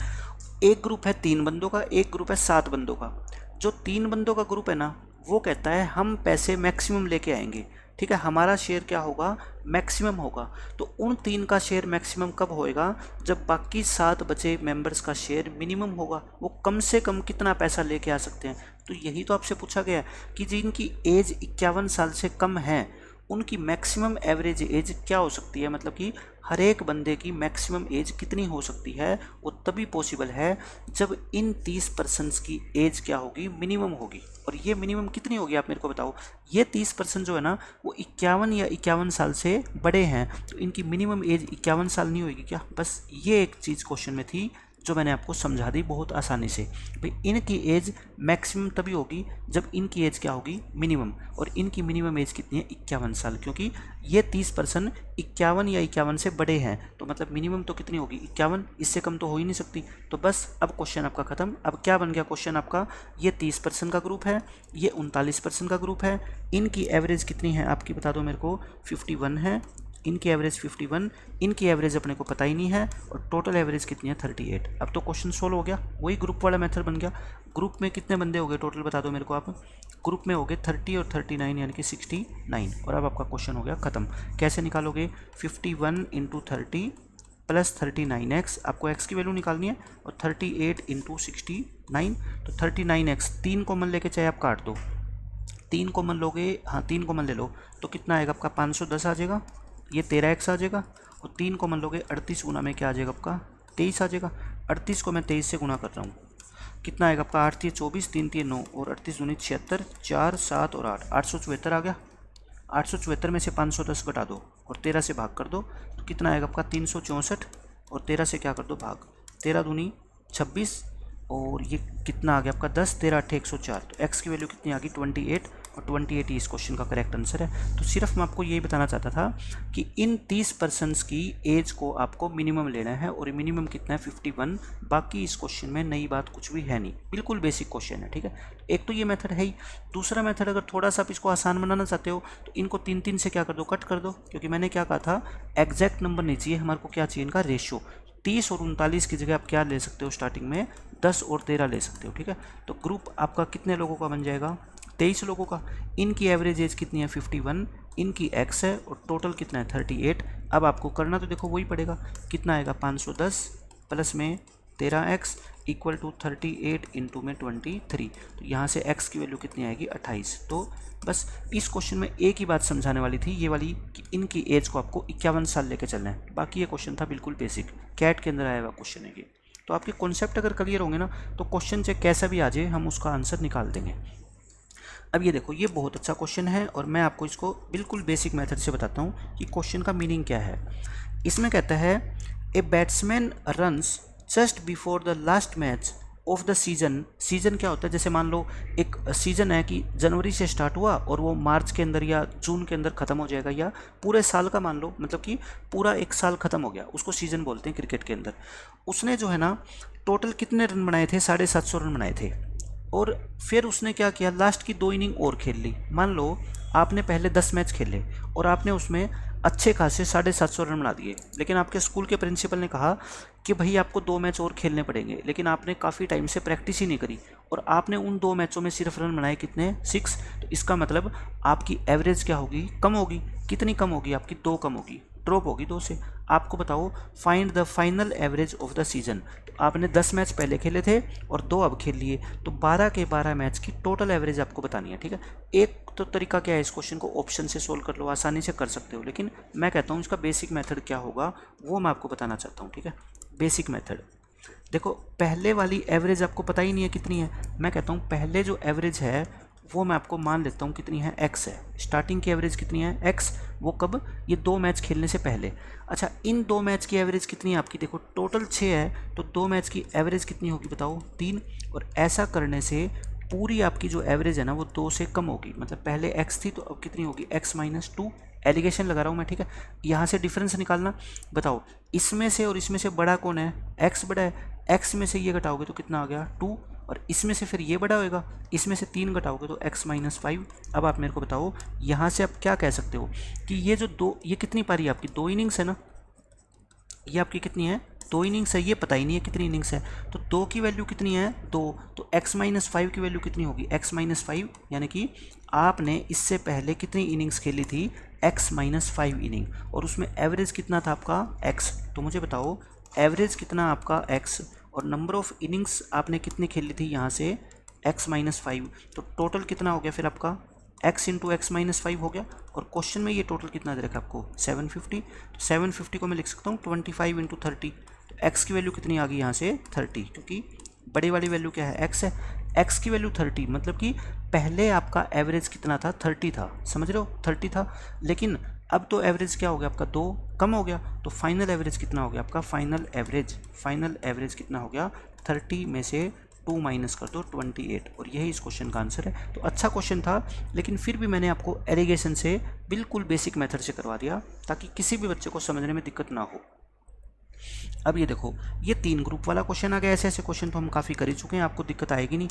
एक ग्रुप है 3 बंदों का, एक ग्रुप है 7 बंदों का। जो 3 बंदों का ग्रुप है ना, वो कहता है हम पैसे मैक्सिमम लेके आएंगे, ठीक है, हमारा शेयर क्या होगा, मैक्सिमम होगा। तो उन 3 का शेयर मैक्सिमम कब होएगा, जब बाकी 7 बचे मेंबर्स का शेयर मिनिमम होगा। वो कम से कम कितना पैसा लेके आ सकते हैं, तो यही तो आपसे पूछा गया कि जिनकी एज 51 साल से कम है उनकी मैक्सिमम एवरेज एज क्या हो सकती है, मतलब कि हर एक बंदे की मैक्सिमम एज कितनी हो सकती है। वो तभी पॉसिबल है जब इन 30 पर्सन्स की एज क्या होगी, मिनिमम होगी। और ये मिनिमम कितनी होगी आप मेरे को बताओ। ये 30% जो है ना वो 51 या 51 साल से बड़े हैं, तो इनकी मिनिमम एज 51 साल नहीं होगी क्या। बस ये एक चीज़ क्वेश्चन में थी जो मैंने आपको समझा दी बहुत आसानी से। भाई इनकी एज मैक्सिमम तभी होगी जब इनकी एज क्या होगी, मिनिमम, और इनकी मिनिमम एज कितनी है, 51 साल, क्योंकि ये 30% 51 या 51 से बड़े हैं, तो मतलब मिनिमम तो कितनी होगी, 51, इससे कम तो हो ही नहीं सकती। तो बस अब क्वेश्चन आपका खत्म। अब क्या बन गया क्वेश्चन आपका, ये 30% का ग्रुप है, ये 39% का ग्रुप है, इनकी एवरेज कितनी है आपकी बता दो मेरे को, 51 है, इनकी एवरेज 51, इनकी एवरेज अपने को पता ही नहीं है, और टोटल एवरेज कितनी है 38। अब तो क्वेश्चन सोल्व हो गया, वही ग्रुप वाला मेथड बन गया। ग्रुप में कितने बंदे हो गए टोटल बता दो मेरे को आप, ग्रुप में हो गए 30 और 39 यानी कि 69, और अब आपका क्वेश्चन हो गया खत्म। कैसे निकालोगे, 51 इंटू 30 प्लस 39x, आपको x की वैल्यू निकालनी है, और 38 इंटू 69, तो 39x 3 कॉमन लेके चाहे आप काट दो, 3 कॉमन लोगे, हाँ 3 कॉमन ले लो, तो कितना आएगा आपका 510 आ जाएगा, ये 13x आ जाएगा, और 3 कॉमन लोगे 38 गुना में क्या आ जाएगा आपका 23 आ जाएगा। 38 को मैं 23 से गुना कर रहा हूँ, कितना आएगा आपका 8 3 24, 3 3 9, और 38 दूनी 76, 4 7 और 8, 874 आ गया। 874 में से 510 घटा दो और 13 से भाग कर दो, तो कितना आएगा आपका 364, और 13 से क्या कर दो भाग, 13 दूनी 26, और ये कितना आ गया आपका 10, 13 8 104, तो x की वैल्यू कितनी आ गई 28, और 28 ही इस क्वेश्चन का करेक्ट आंसर है। तो सिर्फ मैं आपको यही बताना चाहता था कि इन 30% की एज को आपको मिनिमम लेना है, और मिनिमम कितना है 51, बाकी इस क्वेश्चन में नई बात कुछ भी है नहीं, बिल्कुल बेसिक क्वेश्चन है, ठीक है। एक तो ये मेथड है ही, दूसरा मेथड अगर थोड़ा सा आप इसको आसान बनाना चाहते हो तो इनको 3 से क्या कर दो, कट कर दो, क्योंकि मैंने क्या कहा था एग्जैक्ट नंबर नहीं चाहिए हमारे को, क्या चाहिए इनका रेशियो। 30 और 39 की जगह आप क्या ले सकते हो स्टार्टिंग में, 10 और 13 ले सकते हो, ठीक है। तो ग्रुप आपका कितने लोगों का बन जाएगा, 23 लोगों का। इनकी एवरेज एज कितनी है 51, इनकी x है, और टोटल कितना है 38। अब आपको करना तो देखो वही पड़ेगा, कितना आएगा 510 प्लस में 13x इक्वल टू 38 इंटू में 23, तो यहाँ से x की वैल्यू कितनी आएगी 28। तो बस इस क्वेश्चन में एक ही बात समझाने वाली थी, ये वाली कि इनकी एज को आपको 51 साल लेके चलना है, बाकी ये क्वेश्चन था बिल्कुल बेसिक, कैट के अंदर आया हुआ क्वेश्चन है ये। तो आपके कॉन्सेप्ट अगर क्लियर होंगे ना, तो क्वेश्चन चाहे कैसा भी आ जाए हम उसका आंसर निकाल देंगे। अब ये देखो, ये बहुत अच्छा क्वेश्चन है, और मैं आपको इसको बिल्कुल बेसिक मेथड से बताता हूँ कि क्वेश्चन का मीनिंग क्या है। इसमें कहता है a batsman runs just before the last match of the season. Season क्या होता है, जैसे मान लो एक सीजन है कि जनवरी से स्टार्ट हुआ और वो मार्च के अंदर या जून के अंदर ख़त्म हो जाएगा, या पूरे साल का मान लो, मतलब कि पूरा एक साल ख़त्म हो गया, उसको सीजन बोलते हैं क्रिकेट के अंदर। उसने जो है ना टोटल कितने रन बनाए थे, 750 रन बनाए थे, और फिर उसने क्या किया, लास्ट की 2 इनिंग और खेल ली। मान लो आपने पहले 10 मैच खेले और आपने उसमें अच्छे खासे 750 रन बना दिए, लेकिन आपके स्कूल के प्रिंसिपल ने कहा कि भाई आपको 2 मैच और खेलने पड़ेंगे, लेकिन आपने काफ़ी टाइम से प्रैक्टिस ही नहीं करी, और आपने उन 2 मैचों में सिर्फ रन बनाए कितने, 6। तो इसका मतलब आपकी एवरेज क्या होगी, कम होगी। कितनी कम होगी आपकी, 2 कम होगी, ड्रॉप होगी 2 से। आपको बताओ find the final average of the season. तो आपने 10 मैच पहले खेले थे और 2 अब खेल लिए, तो 12 के 12 मैच की टोटल एवरेज आपको बतानी है, ठीक है। एक तो तरीका क्या है, इस क्वेश्चन को ऑप्शन से सोल्व कर लो, आसानी से कर सकते हो, लेकिन मैं कहता हूँ इसका बेसिक मेथड क्या होगा वो मैं आपको बताना चाहता हूँ, ठीक है। बेसिक मेथड देखो, पहले वाली एवरेज आपको पता ही नहीं है कितनी है, मैं कहता हूँ पहले जो एवरेज है वो मैं आपको मान लेता हूँ कितनी है, x है। स्टार्टिंग की एवरेज कितनी है, x, वो कब, ये 2 मैच खेलने से पहले। अच्छा, इन 2 मैच की एवरेज कितनी है आपकी, देखो टोटल 6 है, तो 2 मैच की एवरेज कितनी होगी बताओ, 3। और ऐसा करने से पूरी आपकी जो एवरेज है ना वो 2 से कम होगी, मतलब पहले x थी तो अब कितनी होगी, x - 2। एलिगेशन लगा रहा हूँ मैं, ठीक है। यहाँ से डिफरेंस निकालना, बताओ इसमें से और इसमें से बड़ा कौन है, x बड़ा है, x में से ये घटाओगे तो कितना आ गया 2, और इसमें से फिर ये बड़ा होएगा, इसमें से 3 घटाओगे तो x - 5। अब आप मेरे को बताओ यहाँ से आप क्या कह सकते हो कि ये जो 2, ये कितनी पारी है आपकी, 2 इनिंग्स है ना, ये आपकी कितनी है, 2 इनिंग्स है, ये पता ही नहीं है कितनी इनिंग्स है, तो 2 की वैल्यू कितनी है, 2, तो x - 5 की वैल्यू कितनी होगी, x - 5, यानी कि आपने इससे पहले कितनी इनिंग्स खेली थी, x - 5 इनिंग, और उसमें एवरेज कितना था आपका x। तो मुझे बताओ एवरेज कितना आपका x, और नंबर ऑफ इनिंग्स आपने कितनी खेली थी यहाँ से, x - 5, तो टोटल कितना हो गया फिर आपका x इंटू x - 5 हो गया। और क्वेश्चन में ये टोटल कितना दे रखा है आपको, 750, तो 750 को मैं लिख सकता हूँ 25 इंटू 30, तो x की वैल्यू कितनी आ गई यहाँ से 30, क्योंकि बड़ी वाली वैल्यू क्या है, x है, x की वैल्यू 30, मतलब कि पहले आपका एवरेज कितना था, 30 था, समझ रहे हो, 30 था, लेकिन अब तो एवरेज क्या हो गया आपका 2, कम हो गया, तो फाइनल एवरेज कितना हो गया आपका, फाइनल एवरेज कितना हो गया, 30 में से 2 माइनस कर दो 28, और यही इस क्वेश्चन का आंसर है। तो अच्छा क्वेश्चन था, लेकिन फिर भी मैंने आपको एलिगेशन से बिल्कुल बेसिक मेथड से करवा दिया ताकि किसी भी बच्चे को समझने में दिक्कत ना हो। अब ये देखो, ये 3 ग्रुप वाला क्वेश्चन आ गया। ऐसे ऐसे क्वेश्चन तो हम काफ़ी कर ही चुके हैं, आपको दिक्कत आएगी नहीं।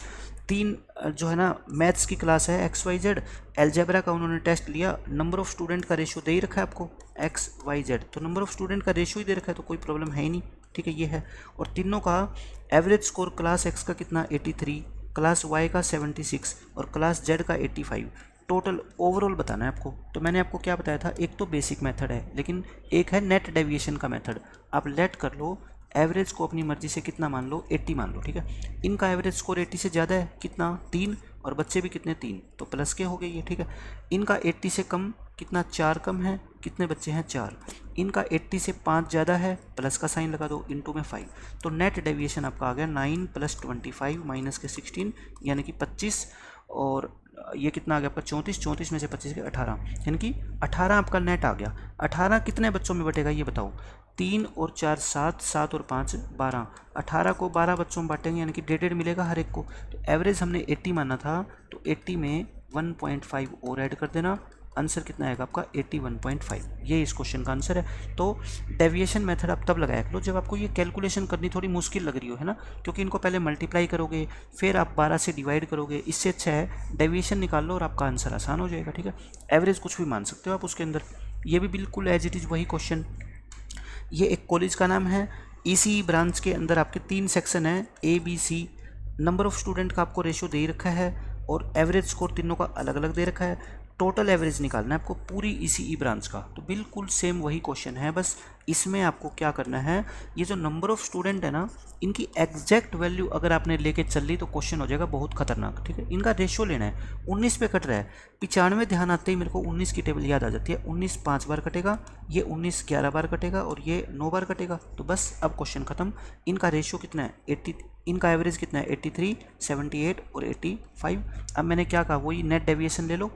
3 जो है ना मैथ्स की क्लास है XYZ, अलजेब्रा का उन्होंने टेस्ट लिया, नंबर ऑफ स्टूडेंट का रेशियो दे ही रखा है आपको XYZ, तो नंबर ऑफ स्टूडेंट का रेशियो ही दे रखा है, तो कोई प्रॉब्लम है ही नहीं, ठीक है, ये है। और तीनों का एवरेज स्कोर क्लास X का कितना 83, क्लास Y का 76 और क्लास Z का 85, टोटल ओवरऑल बताना है आपको। तो मैंने आपको क्या बताया था, एक तो बेसिक मेथड है, लेकिन एक है नेट डेविएशन का मेथड। आप लेट कर लो, एवरेज को अपनी मर्जी से कितना मान लो, 80 मान लो, ठीक है। इनका एवरेज स्कोर 80 से ज़्यादा है, कितना 3, और बच्चे भी कितने 3, तो प्लस के हो गए ये, ठीक है। इनका 80 से कम कितना 4 कम है, कितने बच्चे हैं 4। इनका 80 से 5 ज़्यादा है, प्लस का साइन लगा दो, इनटू में 5, तो नेट डेविएशन आपका आ गया 9 + 25 माइनस के 16 यानी कि 25, और ये कितना आ गया आपका 34, 34 में से 25 के 18, यानी कि 18 आपका नेट आ गया। 18 कितने बच्चों में बटेगा ये बताओ, 3 और 4 7, 7 और 5 12, 18 को 12 बच्चों में बांटेंगे यानी कि 1.5 मिलेगा हर एक को। तो एवरेज हमने 80 माना था, तो 80 में 1.5 और ऐड कर देना, आंसर कितना आएगा आपका 81.5, ये इस क्वेश्चन का आंसर है। तो डेविएशन मेथड आप तब लगाया करो जब आपको ये कैलकुलेशन करनी थोड़ी मुश्किल लग रही हो, है ना, क्योंकि इनको पहले मल्टीप्लाई करोगे फिर आप 12 से डिवाइड करोगे, इससे अच्छा है डेविएशन निकाल लो और आपका आंसर आसान हो जाएगा, ठीक है। एवरेज कुछ भी मान सकते हो आप उसके अंदर, ये भी बिल्कुल एज इट इज़ वही क्वेश्चन। ये एक कॉलेज का नाम है, ECE ब्रांच के अंदर आपके 3 सेक्शन हैं ABC, नंबर ऑफ स्टूडेंट का आपको रेशियो दे रखा है और एवरेज स्कोर तीनों का अलग अलग दे रखा है। टोटल एवरेज निकालना है आपको पूरी ECE ब्रांच का, तो बिल्कुल सेम वही क्वेश्चन है, बस इसमें आपको क्या करना है, ये जो नंबर ऑफ स्टूडेंट है ना, इनकी एग्जैक्ट वैल्यू अगर आपने लेके चल ली तो क्वेश्चन हो जाएगा बहुत खतरनाक, ठीक है। इनका रेशियो लेना है, 19 पे कट रहा है, 95 ध्यान आते ही मेरे को 19 की टेबल याद आ जाती है, 19 5 बार कटेगा, ये 19 11 बार कटेगा और ये 9 बार कटेगा, तो बस अब क्वेश्चन खत्म। इनका रेशियो कितना है 80, इनका एवरेज कितना है 83, 78 और 85। अब मैंने क्या कहा, वही नेट डेविएशन ले लो,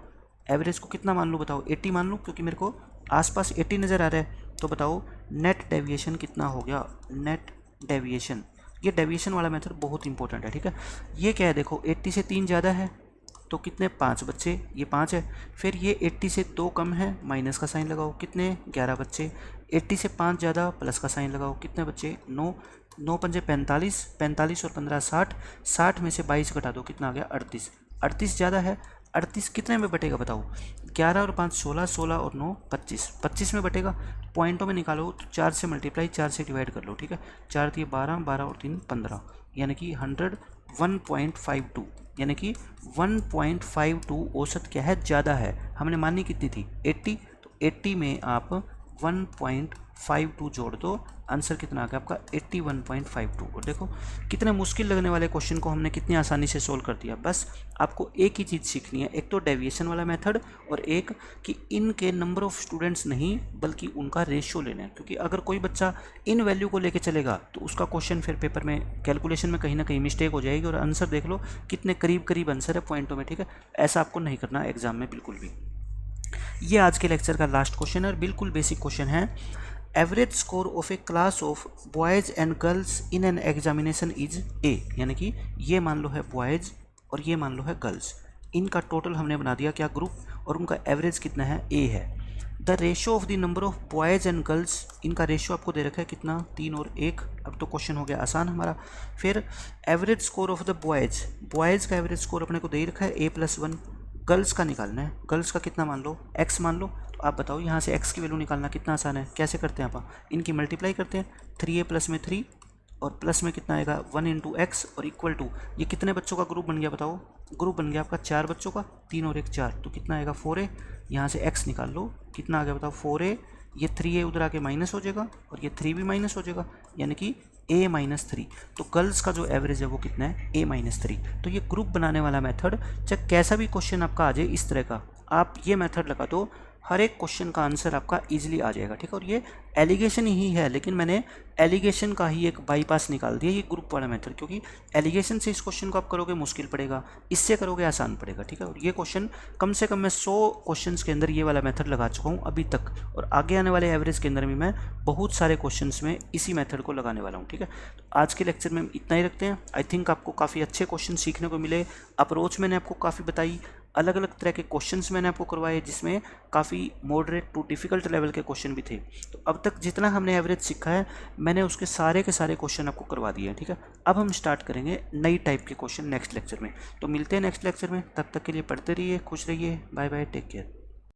एवरेज को कितना मान लो बताओ, 80 मान लो, क्योंकि मेरे को आसपास 80 नज़र आ रहा है, तो बताओ नेट डेविएशन कितना हो गया, नेट डेविएशन। ये डेविएशन वाला मेथड बहुत इंपॉर्टेंट है, ठीक है। ये क्या है देखो, 80 से 3 ज़्यादा है तो कितने 5 बच्चे, ये 5 है, फिर ये 80 से 2 कम है, माइनस का साइन लगाओ, कितने 11 बच्चे, 80 से 5 ज़्यादा, प्लस का साइन लगाओ, कितने बच्चे 9, 9 पंजे 45, 45 और 15 60, 60 में से 22 घटा दो, कितना आ गया 38, 38 ज़्यादा है, 38 कितने में बटेगा बताओ, 11 और 5 16, 16 और 9 25, 25 में बटेगा, पॉइंटों में निकालो तो 4 से मल्टीप्लाई 4 से डिवाइड कर लो, ठीक है, 4 दिए 12, 12 और 3 15, यानी कि 100 1.52, यानी कि 1.52 औसत क्या है, ज़्यादा है। हमने मानी कितनी थी 80, तो 80 में आप 1.52 जोड़ दो, आंसर कितना आ गया आपका 81.52। और देखो कितने मुश्किल लगने वाले क्वेश्चन को हमने कितनी आसानी से सोल्व कर दिया। बस आपको एक ही चीज़ सीखनी है, एक तो डेविएशन वाला मेथड और एक कि इनके नंबर ऑफ स्टूडेंट्स नहीं बल्कि उनका रेशियो लेना है, क्योंकि अगर कोई बच्चा इन वैल्यू को लेके चलेगा तो उसका क्वेश्चन फिर पेपर में कैलकुलेशन में कहीं ना कहीं मिस्टेक हो जाएगी और आंसर देख लो कितने करीब करीब आंसर है पॉइंटों में, ठीक है। ऐसा आपको नहीं करना एग्जाम में बिल्कुल भी। ये आज के लेक्चर का लास्ट क्वेश्चन है, बिल्कुल बेसिक क्वेश्चन है। Average score of A class of boys and girls in an examination is a, यानी कि ये मान लो है बॉयज़ और ये मान लो है गर्ल्स, इनका टोटल हमने बना दिया क्या ग्रुप, और उनका एवरेज कितना है ए है। The ratio of the number of boys and girls, इनका रेशियो आपको दे रखा है कितना 3 और 1। अब तो क्वेश्चन हो गया आसान हमारा। फिर average score of the boys, boys का एवरेज स्कोर अपने को दे रखा है A+1, गर्ल्स का निकालना है, गर्ल्स का कितना मान लो x मान लो। तो आप बताओ यहाँ से x की वैल्यू निकालना कितना आसान है, कैसे करते हैं आप, इनकी मल्टीप्लाई करते हैं, 3a प्लस में 3 और प्लस में कितना आएगा 1 × x और इक्वल टू, ये कितने बच्चों का ग्रुप बन गया बताओ, ग्रुप बन गया आपका 4 बच्चों का, 3 और 1 4, तो कितना आएगा 4a, यहाँ से x निकाल लो कितना आ गया बताओ 4a, ये 3a उधर आके माइनस हो जाएगा और ये 3 भी माइनस हो जाएगा, यानी कि A-3। तो गर्ल्स का जो एवरेज है वो कितना है A-3। तो ये ग्रुप बनाने वाला मेथड, चाहे कैसा भी क्वेश्चन आपका आ जाए इस तरह का, आप ये मेथड लगा दो, हर एक क्वेश्चन का आंसर आपका इजीली आ जाएगा, ठीक है। और ये एलिगेशन ही है, लेकिन मैंने एलिगेशन का ही एक बाईपास निकाल दिया, ये ग्रुप वाला मेथड, क्योंकि एलिगेशन से इस क्वेश्चन को आप करोगे मुश्किल पड़ेगा, इससे करोगे आसान पड़ेगा, ठीक है। और ये क्वेश्चन कम से कम मैं 100 क्वेश्चन के अंदर ये वाला मेथड लगा चुका हूँ अभी तक, और आगे आने वाले एवरेज के अंदर भी मैं बहुत सारे क्वेश्चन में इसी मेथड को लगाने वाला हूँ, ठीक है। तो आज के लेक्चर में इतना ही रखते हैं। आई थिंक आपको काफ़ी अच्छे क्वेश्चन सीखने को मिले, अप्रोच मैंने आपको काफ़ी बताई, अलग अलग तरह के क्वेश्चंस मैंने आपको करवाए, जिसमें काफ़ी मॉडरेट टू डिफ़िकल्ट लेवल के क्वेश्चन भी थे। तो अब तक जितना हमने एवरेज सीखा है, मैंने उसके सारे के सारे क्वेश्चन आपको करवा दिए हैं, ठीक है। अब हम स्टार्ट करेंगे नई टाइप के क्वेश्चन नेक्स्ट लेक्चर में। तो मिलते हैं नेक्स्ट लेक्चर में, तब तक के लिए पढ़ते रहिए, खुश रहिए, बाय बाय, टेक केयर।